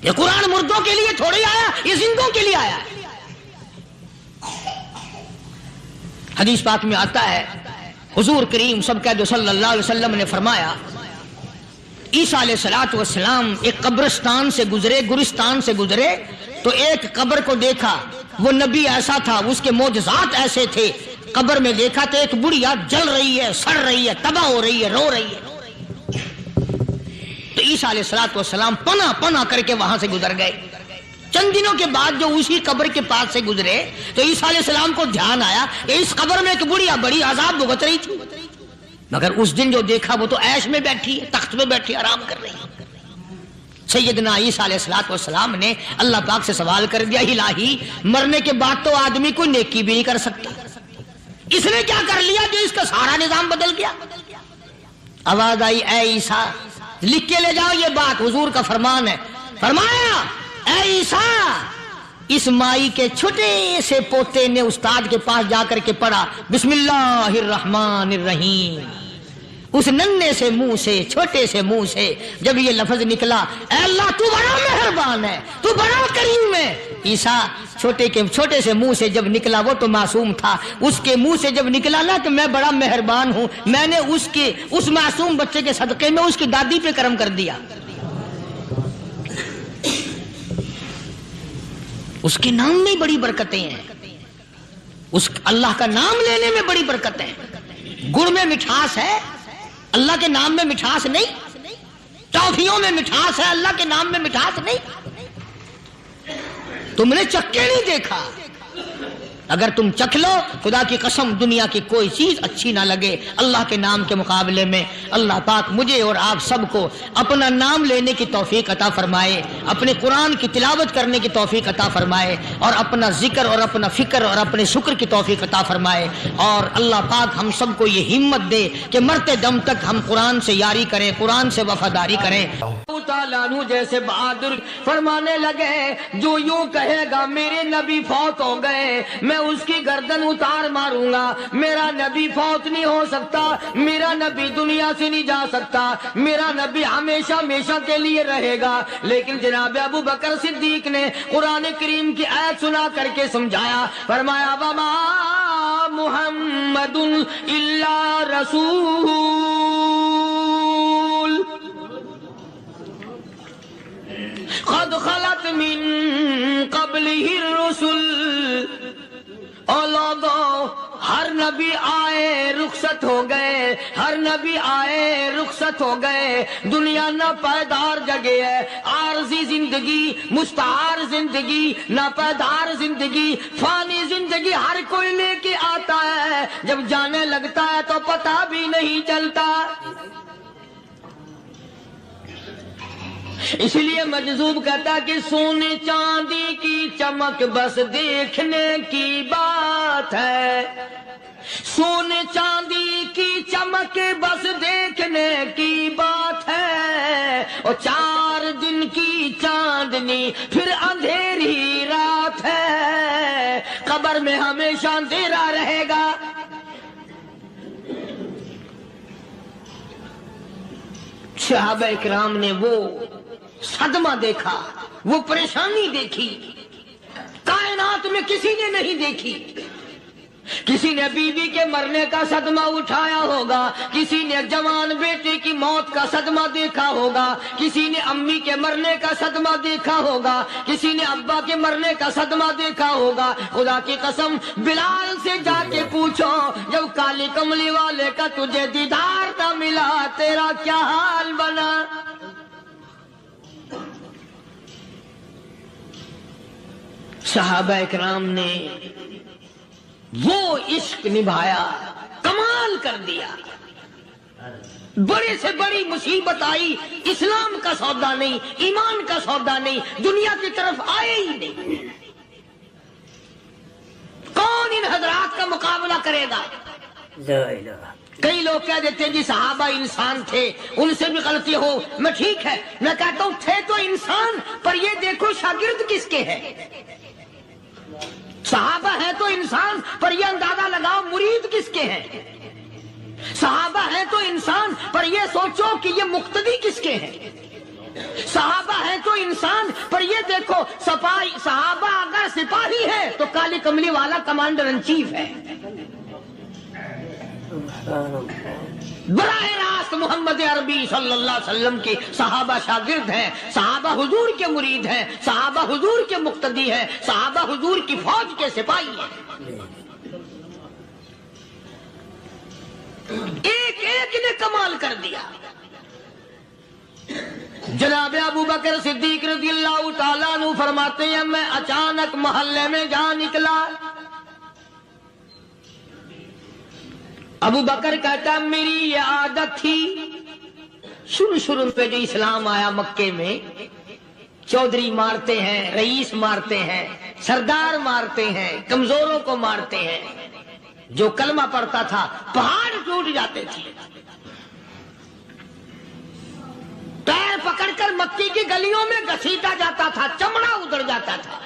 یہ قرآن مردوں کے لیے تھوڑی آیا، یہ زندوں کے لیے آیا ہے. حدیث پاک میں آتا ہے حضور کریم سب کہہ دو صلی اللہ علیہ وسلم نے فرمایا عیسیٰ علیہ السلام ایک قبرستان سے گزرے، گورستان سے گزرے تو ایک قبر کو دیکھا. وہ نبی ایسا تھا، اس کے معجزات ایسے تھے. قبر میں دیکھا تو ایک بڑھیا جل رہی ہے، سڑ رہی ہے، تباہ ہو رہی ہے، رو رہی ہے. عیسیٰ علیہ السلام پنا پنا کر کے وہاں سے گزر گئے. چند دنوں کے بعد جو اسی قبر کے پاس سے گزرے تو عیسیٰ علیہ السلام کو دھیان آیا کہ اس قبر میں ایک بڑھیا بڑی عذاب بھگت رہی تھی، مگر اس دن جو دیکھا وہ تو عیش میں بیٹھی ہے، تخت میں بیٹھی آرام کر رہی ہے. سیدنا عیسیٰ علیہ السلام نے اللہ پاک سے سوال کر دیا، الہی مرنے کے بعد تو آدمی کوئی نیکی بھی نہیں کر سکتا، اس نے کیا کر لیا جو اس کا سارا نظام بدل گیا؟ آواز آئی، اے عیسیٰ لکھ کے لے جاؤ یہ بات، حضور کا فرمان ہے. فرمایا اے عیسیٰ، اس مائی کے چھوٹے سے پوتے نے استاد کے پاس جا کر کے پڑھا بسم اللہ الرحمن الرحیم. اس ننھے سے منہ سے، چھوٹے سے منہ سے جب یہ لفظ نکلا، اے اللہ تو بڑا مہربان ہے، تو بڑا کریم ہے. عیسیٰ چھوٹے سے منہ سے جب نکلا، وہ تو معصوم تھا، اس کے منہ سے جب نکلا نا کہ میں بڑا مہربان ہوں، میں نے اس معصوم بچے کے صدقے میں اس کی دادی پہ کرم کر دیا. اس کے نام میں بڑی برکتیں ہیں، اس اللہ کا نام لینے میں بڑی برکتیں ہیں. گڑ میں مٹھاس ہے، اللہ کے نام میں مٹھاس نہیں. ٹافیوں میں مٹھاس ہے، اللہ کے نام میں مٹھاس نہیں. تم نے چکھ کے نہیں دیکھا، اگر تم چکھ لو خدا کی قسم دنیا کی کوئی چیز اچھی نہ لگے اللہ کے نام کے مقابلے میں. اللہ پاک مجھے اور آپ سب کو اپنا نام لینے کی توفیق عطا فرمائے، اپنے قرآن کی تلاوت کرنے کی توفیق عطا فرمائے، اور اپنا ذکر اور اپنا فکر اور اپنے شکر کی توفیق عطا فرمائے. اور اللہ پاک ہم سب کو یہ ہمت دے کہ مرتے دم تک ہم قرآن سے یاری کریں، قرآن سے وفاداری کریں. جیسے بہادر فرمانے لگے، جو یوں کہے گا میرے نبی فوت ہو گئے میں اس کی گردن اتار ماروں گا. میرا نبی فوت نہیں ہو سکتا، میرا نبی دنیا سے نہیں جا سکتا، میرا نبی ہمیشہ ہمیشہ کے لیے رہے گا. لیکن جناب ابو بکر صدیق نے قرآن کریم کی آیت سنا کر کے سمجھایا. فرمایا وما محمد الا رسول قد خلت من قبلہ الرسل. اولادو ہر نبی آئے رخصت ہو گئے، ہر نبی آئے رخصت ہو گئے. دنیا نہ پائیدار جگہ ہے، عارضی زندگی، مستعار زندگی، نہ پائیدار زندگی، فانی زندگی ہر کوئی لے کے آتا ہے، جب جانے لگتا ہے تو پتہ بھی نہیں چلتا. اس لیے مجذوب کہتا کہ سونے چاندی کی چمک بس دیکھنے کی بات ہے، سونے چاندی کی چمک بس دیکھنے کی بات ہے. اور 4 دن کی چاندنی پھر اندھیری رات ہے، قبر میں ہمیشہ اندھیرا رہے گا. صحابہ اکرام نے وہ صدمہ دیکھا، وہ پریشانی دیکھی، کائنات میں کسی نے نہیں دیکھی. کسی نے بیوی کے مرنے کا صدمہ اٹھایا ہوگا، کسی نے جوان بیٹے کی موت کا صدمہ دیکھا ہوگا، کسی نے امی کے مرنے کا صدمہ دیکھا ہوگا، کسی نے ابا کے مرنے کا صدمہ دیکھا ہوگا. خدا کی قسم بلال سے جا کے پوچھو جب کالی کملی والے کا تجھے دیدار نہ ملا تیرا کیا حال بنا. صحابہ اکرام نے وہ عشق نبھایا، کمال کر دیا. بڑے سے بڑی مصیبت آئی، اسلام کا سودا نہیں، ایمان کا سودا نہیں، دنیا کی طرف آئے ہی نہیں. کون ان حضرات کا مقابلہ کرے گا؟ کئی لوگ کہہ دیتے ہیں جی صحابہ انسان تھے، ان سے بھی غلطی ہو. میں ٹھیک ہے، میں کہتا ہوں تھے تو انسان، پر یہ دیکھو شاگرد کس کے ہیں. صحابہ ہیں تو انسان، پر یہ اندازہ لگاؤ مرید کس کے ہیں. صحابہ ہیں تو انسان، پر یہ سوچو کہ یہ مقتدی کس کے ہیں. صحابہ ہیں تو انسان، پر یہ دیکھو صحابہ اگر سپاہی ہے تو کالی کملی والا کمانڈر ان چیف ہے. براہ راست محمد عربی صلی اللہ علیہ وسلم کی صحابہ شاگرد ہیں، صحابہ حضور کے مرید ہیں، صحابہ حضور کے مقتدی ہیں، صحابہ حضور کی فوج کے سپاہی ہیں. ایک ایک نے کمال کر دیا. جناب ابو بکر صدیق رضی اللہ تعالیٰ عنہ فرماتے ہیں میں اچانک محلے میں جا نکلا. ابو بکر کہتا ہے میری یہ عادت تھی شروع پہ جو اسلام آیا مکے میں، چودھری مارتے ہیں، رئیس مارتے ہیں، سردار مارتے ہیں، کمزوروں کو مارتے ہیں. جو کلمہ پڑھتا تھا پہاڑ ٹوٹ جاتے تھے. پیر پکڑ کر مکی کی گلیوں میں گھسیٹا جاتا تھا، چمڑا ادھر جاتا تھا.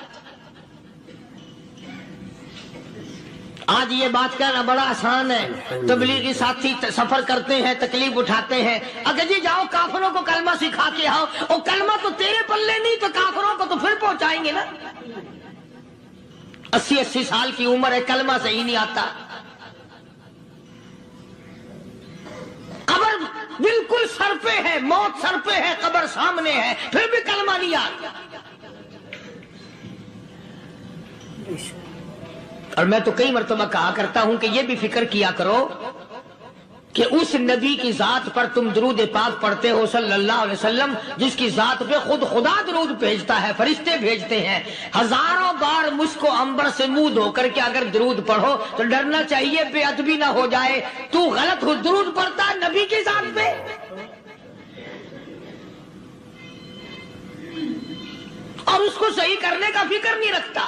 آج یہ بات کہنا بڑا آسان ہے. تبلیغی ساتھی سفر کرتے ہیں، تکلیف اٹھاتے ہیں، اگر جی جاؤ کافروں کو کلمہ سکھا کے آؤ. اور کلمہ تو تیرے پلے نہیں تو کافروں کو تو پھر پہنچائیں گے نا. 80 سال کی عمر ہے، کلمہ صحیح نہیں آتا. قبر بالکل سر پہ ہے، موت سر پہ ہے، قبر سامنے ہے، پھر بھی کلمہ نہیں آتا. اور میں تو کئی مرتبہ کہا کرتا ہوں کہ یہ بھی فکر کیا کرو کہ اس نبی کی ذات پر تم درود پاک پڑھتے ہو صلی اللہ علیہ وسلم، جس کی ذات پہ خود خدا درود بھیجتا ہے، فرشتے بھیجتے ہیں. ہزاروں بار مجھ کو عنبر سے منہ دھو کر کے اگر درود پڑھو تو ڈرنا چاہیے بے ادبی نہ ہو جائے. تو غلط ہو درود پڑھتا ہے نبی کی ذات پہ. اور اس کو صحیح کرنے کا فکر نہیں رکھتا.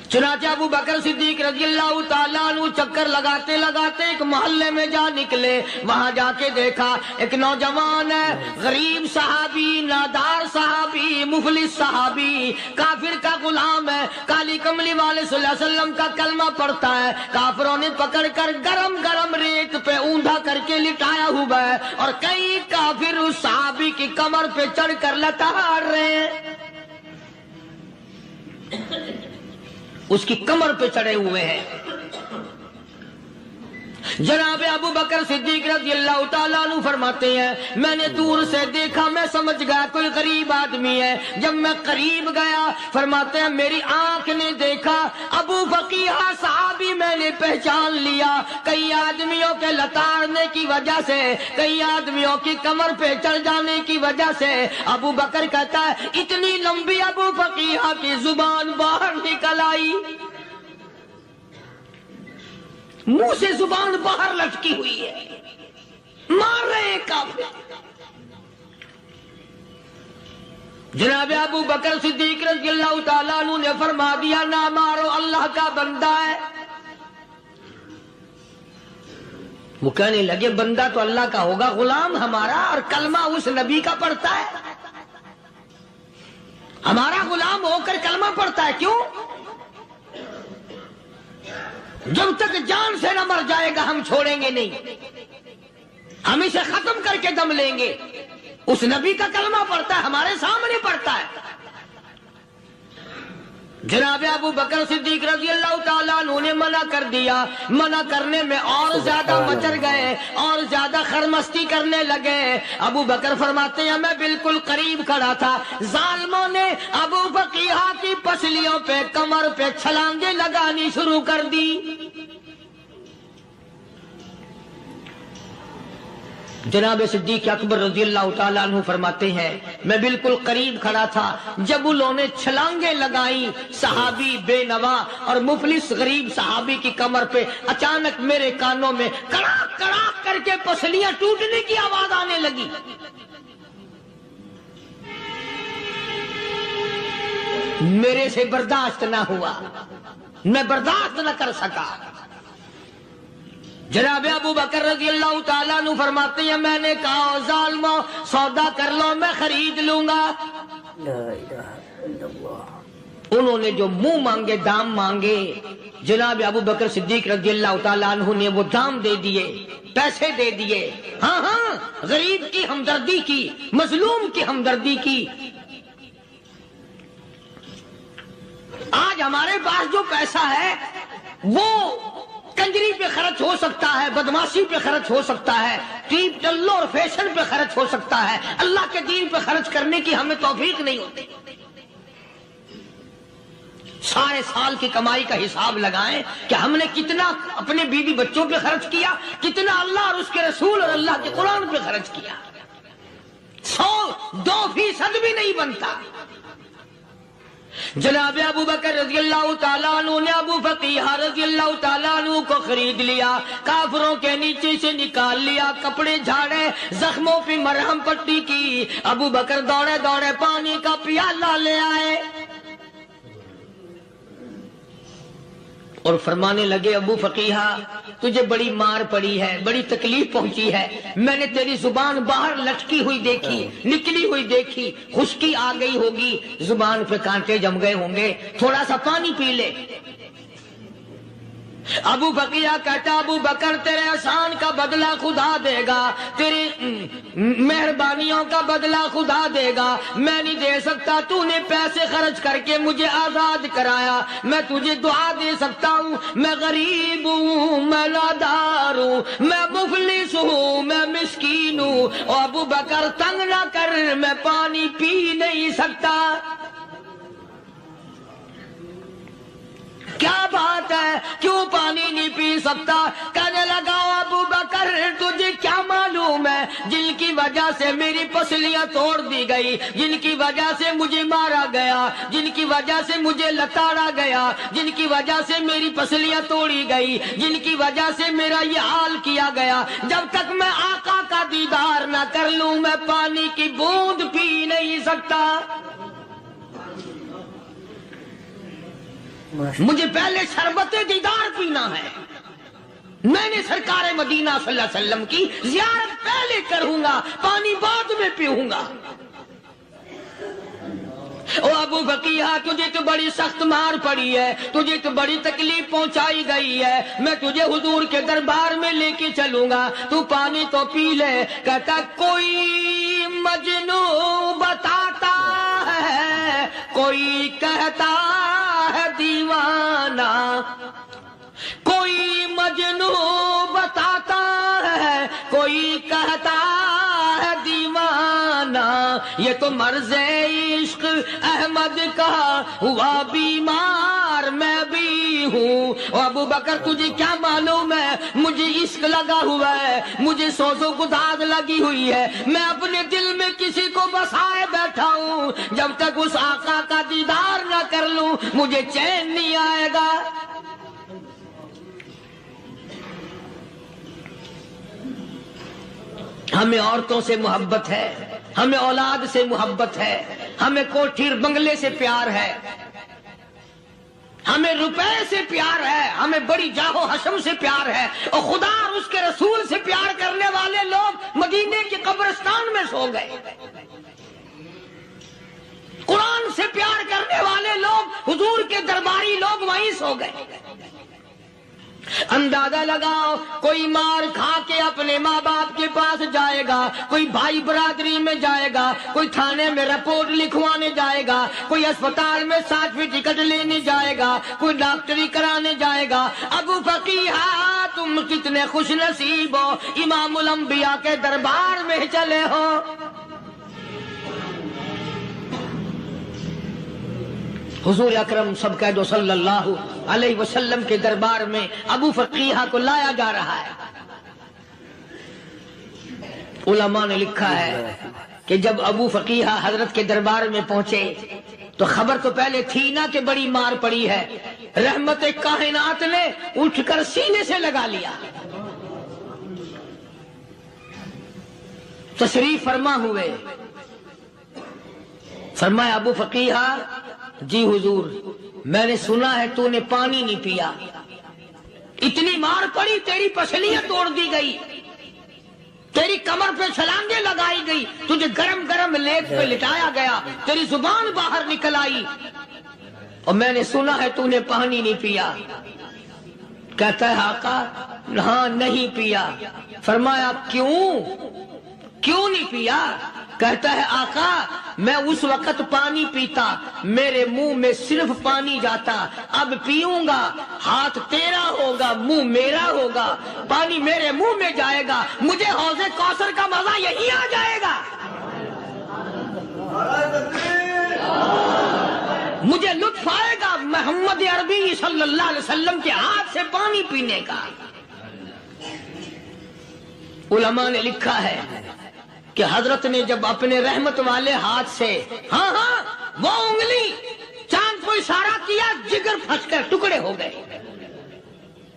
چنانچہ ابو بکر صدیق رضی اللہ تعالیٰ عنہ چکر لگاتے لگاتے ایک محلے میں جا نکلے. وہاں جا کے دیکھا ایک نوجوان ہے، غریب صحابی، نادار صحابی، مفلس صحابی، کافر کا غلام ہے، کالی کملی والے صلی اللہ علیہ وسلم کا کلمہ پڑھتا ہے. کافروں نے پکڑ کر گرم گرم ریت پہ اوندا کر کے لٹایا ہوا ہے، اور کئی کافر اس صحابی کی کمر پہ چڑھ کر لتاڑ رہے ہیں. اس کی کمر پہ چڑھے ہوئے ہیں. جناب ابو بکر صدیق رضی اللہ تعالیٰ عنہ فرماتے ہیں میں نے دور سے دیکھا، میں سمجھ گیا کوئی غریب آدمی ہے. جب میں قریب گیا فرماتے ہیں میری آنکھ نے دیکھا ابو فقیہ صحابی، میں نے پہچان لیا. کئی آدمیوں کے لتاڑنے کی وجہ سے، کئی آدمیوں کی کمر پہ چڑھ جانے کی وجہ سے ابو بکر کہتا ہے اتنی لمبی ابو فقیہ کی زبان باہر نکل آئی، منہ سے زبان باہر لٹکی ہوئی ہے، مار رہے ہیں کافر. جناب ابو بکر صدیق رضی اللہ تعالیٰ عنہ نے فرما دیا نہ مارو، اللہ کا بندہ ہے. وہ کہنے لگے بندہ تو اللہ کا ہوگا، غلام ہمارا، اور کلمہ اس نبی کا پڑھتا ہے. ہمارا غلام ہو کر کلمہ پڑھتا ہے، کیوں؟ جب تک جان سے نہ مر جائے گا ہم چھوڑیں گے نہیں، ہم اسے ختم کر کے دم لیں گے. اس نبی کا کلمہ پڑھتا ہے، ہمارے سامنے پڑھتا ہے. جناب ابو بکر صدیق رضی اللہ تعالیٰ عنہ نے منع کر دیا. منع کرنے میں اور زیادہ مچر گئے، اور زیادہ خرمستی کرنے لگے. ابو بکر فرماتے ہیں میں بالکل قریب کھڑا تھا، ظالموں نے ابو فقیہ کی پسلیوں پہ، کمر پہ چھلانگیں لگانی شروع کر دی. جناب صدیق اکبر رضی اللہ تعالیٰ عنہ فرماتے ہیں میں بالکل قریب کھڑا تھا جب انہوں نے چھلانگیں لگائیں صحابی بے نوا اور مفلس غریب صحابی کی کمر پہ. اچانک میرے کانوں میں کڑاک کڑاک کر کے پسلیاں ٹوٹنے کی آواز آنے لگی. میرے سے برداشت نہ ہوا، میں برداشت نہ کر سکا. جناب ابو بکر رضی اللہ تعالیٰ عنہ فرماتے ہیں میں نے کہا ظالمو سودا کر لو، میں خرید لوں گا. لا الہ الا اللہ. انہوں نے جو منہ مانگے، دام مانگے، جناب ابو بکر صدیق رضی اللہ تعالیٰ عنہ نے وہ دام دے دیے، پیسے دے دیے. ہاں غریب کی ہمدردی کی، مظلوم کی ہمدردی کی. آج ہمارے پاس جو پیسہ ہے وہ کنجری پہ خرچ ہو سکتا ہے، بدماشی پہ خرچ ہو سکتا ہے، ٹیپ ٹلو اور فیشن پہ خرچ ہو سکتا ہے. اللہ کے دین پہ خرچ کرنے کی ہمیں توفیق نہیں ہوتی. سارے سال کی کمائی کا حساب لگائیں کہ ہم نے کتنا اپنے بیوی بچوں پہ خرچ کیا، کتنا اللہ اور اس کے رسول اور اللہ کے قرآن پہ خرچ کیا. 102% بھی نہیں بنتا۔ جناب ابو بکر رضی اللہ تعالیٰ عنہ نے ابو فقیہ رضی اللہ تعالیٰ عنہ کو خرید لیا، کافروں کے نیچے سے نکال لیا، کپڑے جھاڑے، زخموں پہ مرہم پٹی کی۔ ابو بکر دوڑے دوڑے پانی کا پیالہ لے آئے اور فرمانے لگے ابو فقیہ تجھے بڑی مار پڑی ہے، بڑی تکلیف پہنچی ہے، میں نے تیری زبان باہر لٹکی ہوئی دیکھی، نکلی ہوئی دیکھی، خشکی آ گئی ہوگی، زبان پہ کانٹے جم گئے ہوں گے، تھوڑا سا پانی پی لے۔ ابو فقیہ کہتا ابو بکر تیرے احسان کا بدلہ خدا دے گا، تیری مہربانیوں کا بدلہ خدا دے گا، میں نہیں دے سکتا، تو نے پیسے خرچ کر کے مجھے آزاد کرایا، میں تجھے دعا دے سکتا ہوں، میں غریب ہوں، میں نادار ہوں، میں مفلس ہوں، میں مسکین ہوں، اور ابو بکر تنگ نہ کر، میں پانی پی نہیں سکتا۔ کیا بات ہے، کیوں پانی نہیں پی سکتا؟ کہنے لگا ابو بکر تجھے کیا معلوم ہے جن کی وجہ سے میری پسلیاں توڑ دی گئی، جن کی وجہ سے مجھے مارا گیا، جن کی وجہ سے مجھے لتاڑا گیا، جن کی وجہ سے میری پسلیاں توڑی گئی، جن کی وجہ سے میرا یہ حال کیا گیا، جب تک میں آقا کا دیدار نہ کر لوں میں پانی کی بوند پی نہیں سکتا۔ مجھے پہلے شربت دیدار پینا ہے، میں نے سرکار مدینہ صلی اللہ علیہ وسلم کی زیارت پہلے کروں گا، پانی بعد میں پیوں گا۔ او ابو فقیہ تجھے تو بڑی سخت مار پڑی ہے، تجھے تو بڑی تکلیف پہنچائی گئی ہے، میں تجھے حضور کے دربار میں لے کے چلوں گا، تو پانی تو پی لے۔ کہتا کوئی مجنون بتاتا ہے، کوئی کہتا ہے دیوانہ، کوئی مجنون بتاتا ہے، کوئی کہتا ہے دیوانہ، یہ تو مرض عشق احمد کا ہوا بیمار میں بھی ہوں۔ اور ابو بکر تجھے کیا معلوم ہے مجھے عشق لگا ہوا ہے، مجھے سوز و گداز لگی ہوئی ہے، میں اپنے دل میں کسی کو بسائے بیٹھا ہوں، جب تک اس آقا کا دیدار نہ کر لوں مجھے چین نہیں آئے گا۔ ہمیں عورتوں سے محبت ہے، ہمیں اولاد سے محبت ہے، ہمیں کوٹھی بنگلے سے پیار ہے، ہمیں روپے سے پیار ہے، ہمیں بڑی جاہ و حشم سے پیار ہے، اور خدا اور اس کے رسول سے پیار کرنے والے لوگ مدینے کے قبرستان میں سو گئے، قرآن سے پیار کرنے والے لوگ حضور کے درباری لوگ وہیں سو گئے۔ اندازہ لگاؤ کوئی مار کھا کے اپنے ماں باپ کے پاس جائے گا، کوئی بھائی برادری میں جائے گا، کوئی تھانے میں رپورٹ لکھوانے جائے گا، کوئی اسپتال میں سرٹیفکیٹ لینے جائے گا، کوئی ڈاکٹری کرانے جائے گا۔ ابو فقیہ تم کتنے خوش نصیب ہو، امام الانبیاء کے دربار میں چلے ہو۔ حضور اکرم سب کہہ دو صلی اللہ علیہ وسلم کے دربار میں ابو فقیہ کو لایا جا رہا ہے۔ علماء نے لکھا ہے کہ جب ابو فقیہ حضرت کے دربار میں پہنچے تو خبر تو پہلے تھی نا کہ بڑی مار پڑی ہے، رحمت کائنات نے اٹھ کر سینے سے لگا لیا۔ تشریف فرما ہوئے، فرمایا ابو فقیہ جی حضور میں نے سنا ہے تو نے پانی نہیں پیا، اتنی مار پڑی تیری پسلیاں توڑ دی گئی، تیری کمر پہ چھلانگیں لگائی گئی، تجھے گرم گرم لیپ پہ لٹایا گیا، تیری زبان باہر نکل آئی، اور میں نے سنا ہے تو نے پانی نہیں پیا۔ کہتا ہے آقا ہاں نہیں پیا۔ فرمایا کیوں نہیں پیا؟ کہتا ہے آقا میں اس وقت پانی پیتا میرے منہ میں صرف پانی جاتا، اب پیوں گا ہاتھ تیرا ہوگا منہ میرا ہوگا، پانی میرے منہ میں جائے گا، مجھے حوض کوثر کا مزہ یہی آ جائے گا، مجھے لطف آئے گا محمد عربی صلی اللہ علیہ وسلم کے ہاتھ سے پانی پینے کا۔ علماء نے لکھا ہے کہ حضرت نے جب اپنے رحمت والے ہاتھ سے ہاں وہ انگلی چاند کو اشارہ کیا، جگر پھنس کر ٹکڑے ہو گئے.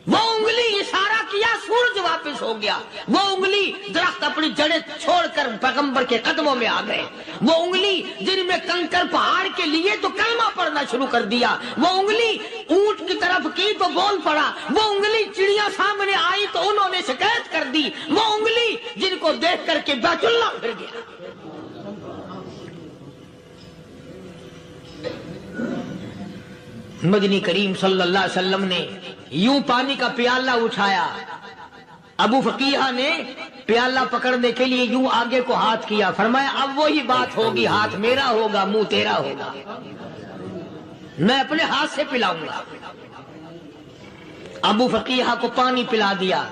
وہ انگلی اشارہ کیا، سورج واپس ہو گیا. وہ انگلی درخت اپنی جڑیں چھوڑ کر پیغمبر کے قدموں میں آ گئے. وہ انگلی جن میں کنکر پہاڑ کے لیے تو کلمہ پڑھنا شروع کر دیا. وہ انگلی اونٹ کی طرف کی تو بول پڑا. وہ انگلی چڑیا سامنے آئی تو انہوں نے شکایت کر دی. وہ انگلی جن کو دیکھ کر کے بیت اللہ پھر گیا. مدنی کریم صلی اللہ علیہ وسلم نے یوں پانی کا پیالہ اٹھایا. ابو فقیہ نے پیالہ پکڑنے کے لیے یوں آگے کو ہاتھ کیا. فرمایا اب وہی بات ہوگی، ہاتھ میرا ہوگا منہ تیرا ہوگا، میں اپنے ہاتھ سے پلاؤں گا. ابو فقیہ کو پانی پلا دیا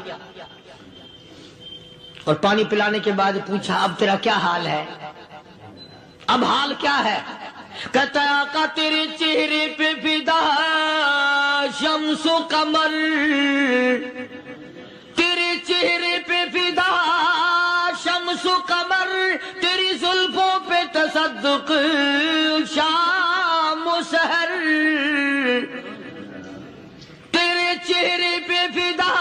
اور پانی پلانے کے بعد پوچھا اب تیرا کیا حال ہے؟ اب حال کیا ہے؟ کہتا آقا تیرے چہرے پہ فدا شمس و قمر، تیرے چہرے پہ فدا شمس و قمر، تیری زلفوں پہ تصدق شام و سحر، تیرے چہرے پہ فدا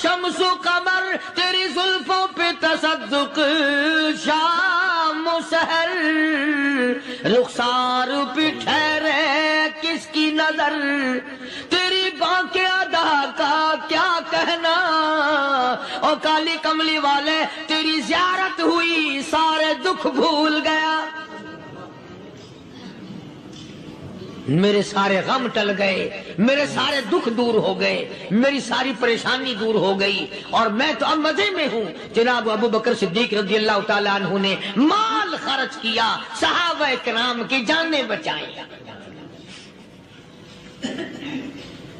شمس و قمر، تیری زلفوں پہ تصدق شام و سحر، رخسار پہ ٹھہرے کس کی نظر، تیری بانکے ادا کا کیا کہنا، اور کالی کملی والے تیری زیارت ہوئی سارے دکھ بھول گیا، میرے سارے غم ٹل گئے، میرے سارے دکھ دور ہو گئے، میری ساری پریشانی دور ہو گئی، اور میں تو اب مزے میں ہوں. جناب ابو بکر صدیق رضی اللہ تعالیٰ عنہ نے مال خرچ کیا، صحابہ کرام کی جانیں بچائیں.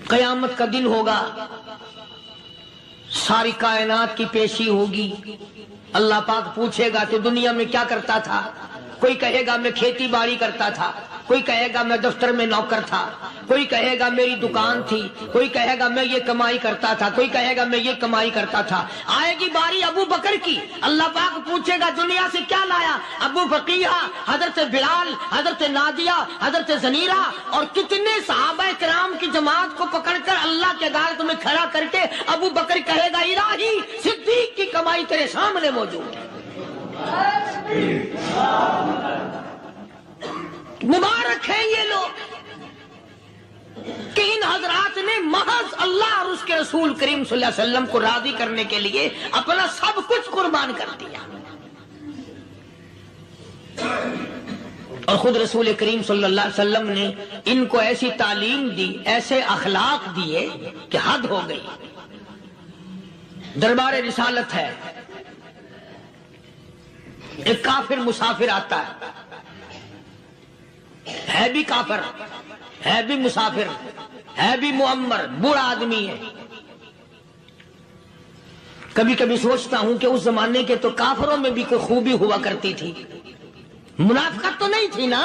قیامت کا دن ہوگا، ساری کائنات کی پیشی ہوگی. اللہ پاک پوچھے گا کہ دنیا میں کیا کرتا تھا؟ کوئی کہے گا میں کھیتی باڑی کرتا تھا، کوئی کہے گا میں دفتر میں نوکر تھا، کوئی کہے گا میری دکان تھی، کوئی کہے گا میں یہ کمائی کرتا تھا، کوئی کہے گا میں یہ کمائی کرتا تھا. آئے گی باری ابو بکر کی، اللہ پاک پوچھے گا دنیا سے کیا لایا؟ ابو فقیہ، حضرت بلال، حضرت نادیہ، حضرت زنیرہ اور کتنے صحابہ کرام کی جماعت کو پکڑ کر اللہ کے عدالت میں کھڑا کر کے ابو بکر کہے گا الہی صدیق کی کمائی تیرے سامنے موجود ہے. مبارک ہیں یہ لوگ کہ ان حضرات نے محض اللہ اور اس کے رسول کریم صلی اللہ علیہ وسلم کو راضی کرنے کے لیے اپنا سب کچھ قربان کر دیا. اور خود رسول کریم صلی اللہ علیہ وسلم نے ان کو ایسی تعلیم دی، ایسے اخلاق دیے کہ حد ہو گئی. دربار رسالت ہے، ایک کافر مسافر آتا ہے بھی کافر، ہے بھی مسافر، ہے بھی معمر، بوڑھا آدمی ہے. کبھی کبھی سوچتا ہوں کہ اس زمانے کے تو کافروں میں بھی کوئی خوبی ہوا کرتی تھی، منافقت تو نہیں تھی نا،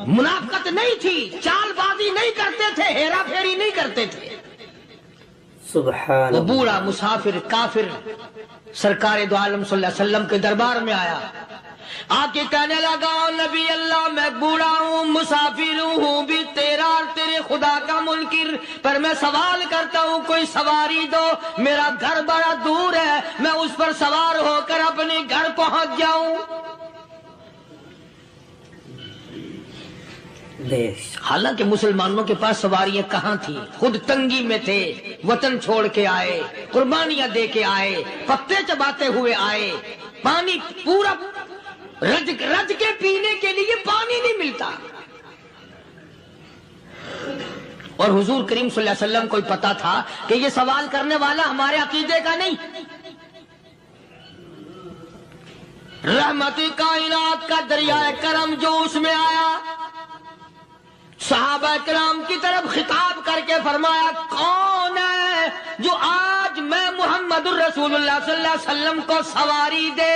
منافقت نہیں تھی، چال بازی نہیں کرتے تھے، ہیرا پھیری نہیں کرتے تھے. سبحان وہ بوڑھا مسافر کافر سرکار دو عالم صلی اللہ علیہ وسلم کے دربار میں آیا، آ کے کہنے لگا نبی اللہ میں بوڑھا ہوں، مسافر ہوں بھی تیرا اور تیرے خدا کا منکر، پر میں سوال کرتا ہوں کوئی سواری دو، میرا گھر بڑا دور ہے، میں اس پر سوار ہو کر اپنے گھر پہنچ جاؤں. حالانکہ مسلمانوں کے پاس سواریاں کہاں تھی، خود تنگی میں تھے، وطن چھوڑ کے آئے، قربانیاں دے کے آئے، پتے چباتے ہوئے آئے، پانی پورا رج کے پینے کے لیے پانی نہیں ملتا. اور حضور کریم صلی اللہ علیہ وسلم کو پتا تھا کہ یہ سوال کرنے والا ہمارے عقیدے کا نہیں. رحمت کائنات کا دریائے کرم جو اس میں آیا، صحابہ کرام کی طرف خطاب کر کے فرمایا کون ہے جو آج میں محمد الرسول اللہ صلی اللہ علیہ وسلم کو سواری دے؟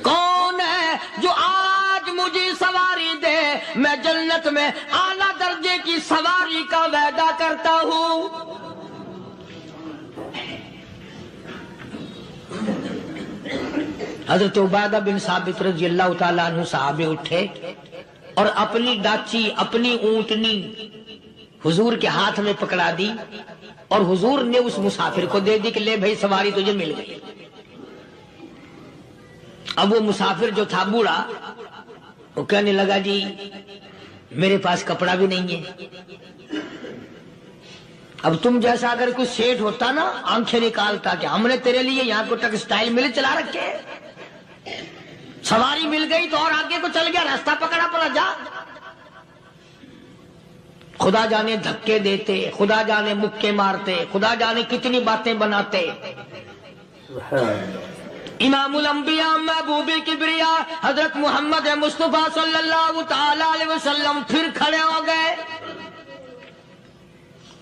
کون ہے جو آج مجھے سواری دے؟ میں جنت میں اعلیٰ درجے کی سواری کا وعدہ کرتا ہوں. حضرت عبادہ بن ثابت رضی اللہ تعالیٰ عنہ صحابے اٹھے اور اپنی ڈاچی اپنی اونٹنی حضور کے ہاتھ میں پکڑا دی اور حضور نے اس مسافر کو دے دی کہ لے بھائی سواری تجھے مل گئی۔ اب وہ مسافر جو تھا بوڑھا وہ کہنے لگا جی میرے پاس کپڑا بھی نہیں ہے۔ اب تم جیسا اگر کوئی سیٹ ہوتا نا آنکھیں نکالتا کہ ہم نے تیرے لیے یہاں کو ٹیکسٹائل مل چلا رکھے، سواری مل گئی تو اور آگے کو چل گیا، راستہ پکڑا پڑا جا۔ خدا جانے دھکے دیتے، خدا جانے مکے مارتے، خدا جانے کتنی باتیں بناتے۔ امام الانبیاء محبوب کبریا حضرت محمد مصطفیٰ صلی اللہ تعالی علیہ وسلم پھر کھڑے ہو گئے،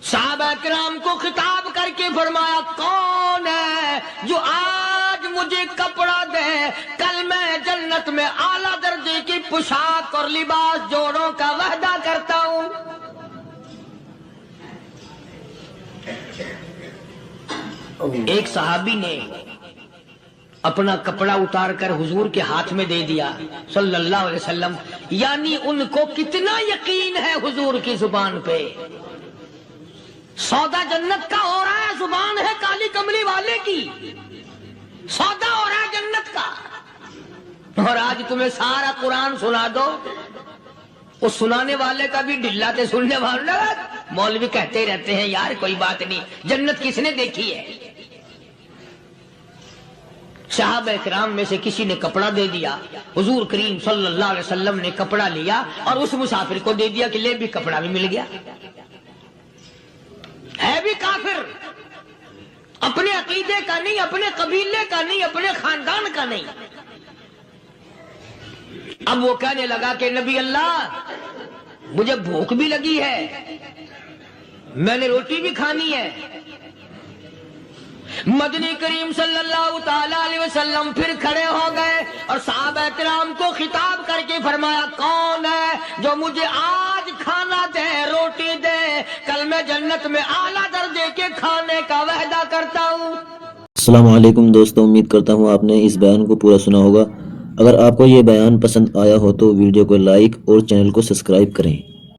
صحابہ کرام کو خطاب کر کے فرمایا کون ہے جو آج مجھے کپڑا دے، کل میں جنت میں اعلیٰ درجے کی پوشاک اور لباس جوڑوں کا وعدہ کرتا ہوں۔ ایک صحابی نے اپنا کپڑا اتار کر حضور کے ہاتھ میں دے دیا صلی اللہ علیہ وسلم، یعنی ان کو کتنا یقین ہے حضور کی زبان پہ۔ سودا جنت کا ہو رہا ہے، زبان ہے کالی کملی والے کی، سودا ہو رہا ہے جنت کا۔ اور آج تمہیں سارا قرآن سنا دو، اس سنانے والے کا بھی ڈھلا تے سننے والا مولوی کہتے رہتے ہیں یار کوئی بات نہیں، جنت کس نے دیکھی ہے؟ صحابہ کرام میں سے کسی نے کپڑا دے دیا، حضور کریم صلی اللہ علیہ وسلم نے کپڑا لیا اور اس مسافر کو دے دیا کہ لے بھی کپڑا بھی مل گیا۔ ہے بھی کافر، اپنے عقیدے کا نہیں، اپنے قبیلے کا نہیں، اپنے خاندان کا نہیں۔ اب وہ کہنے لگا کہ نبی اللہ مجھے بھوک بھی لگی ہے، میں نے روٹی بھی کھانی ہے۔ مدنی کریم صلی اللہ تعالی علیہ وسلم پھر کھڑے ہو گئے اور صحابہ کرام کو خطاب کر کے فرمایا کون ہے جو مجھے آج کھانا دے، روٹی دے، کل میں جنت میں اعلیٰ درجے کے کھانے کا وعدہ کرتا ہوں۔ السلام علیکم دوستو، امید کرتا ہوں آپ نے اس بیان کو پورا سنا ہوگا۔ اگر آپ کو یہ بیان پسند آیا ہو تو ویڈیو کو لائک اور چینل کو سبسکرائب کریں۔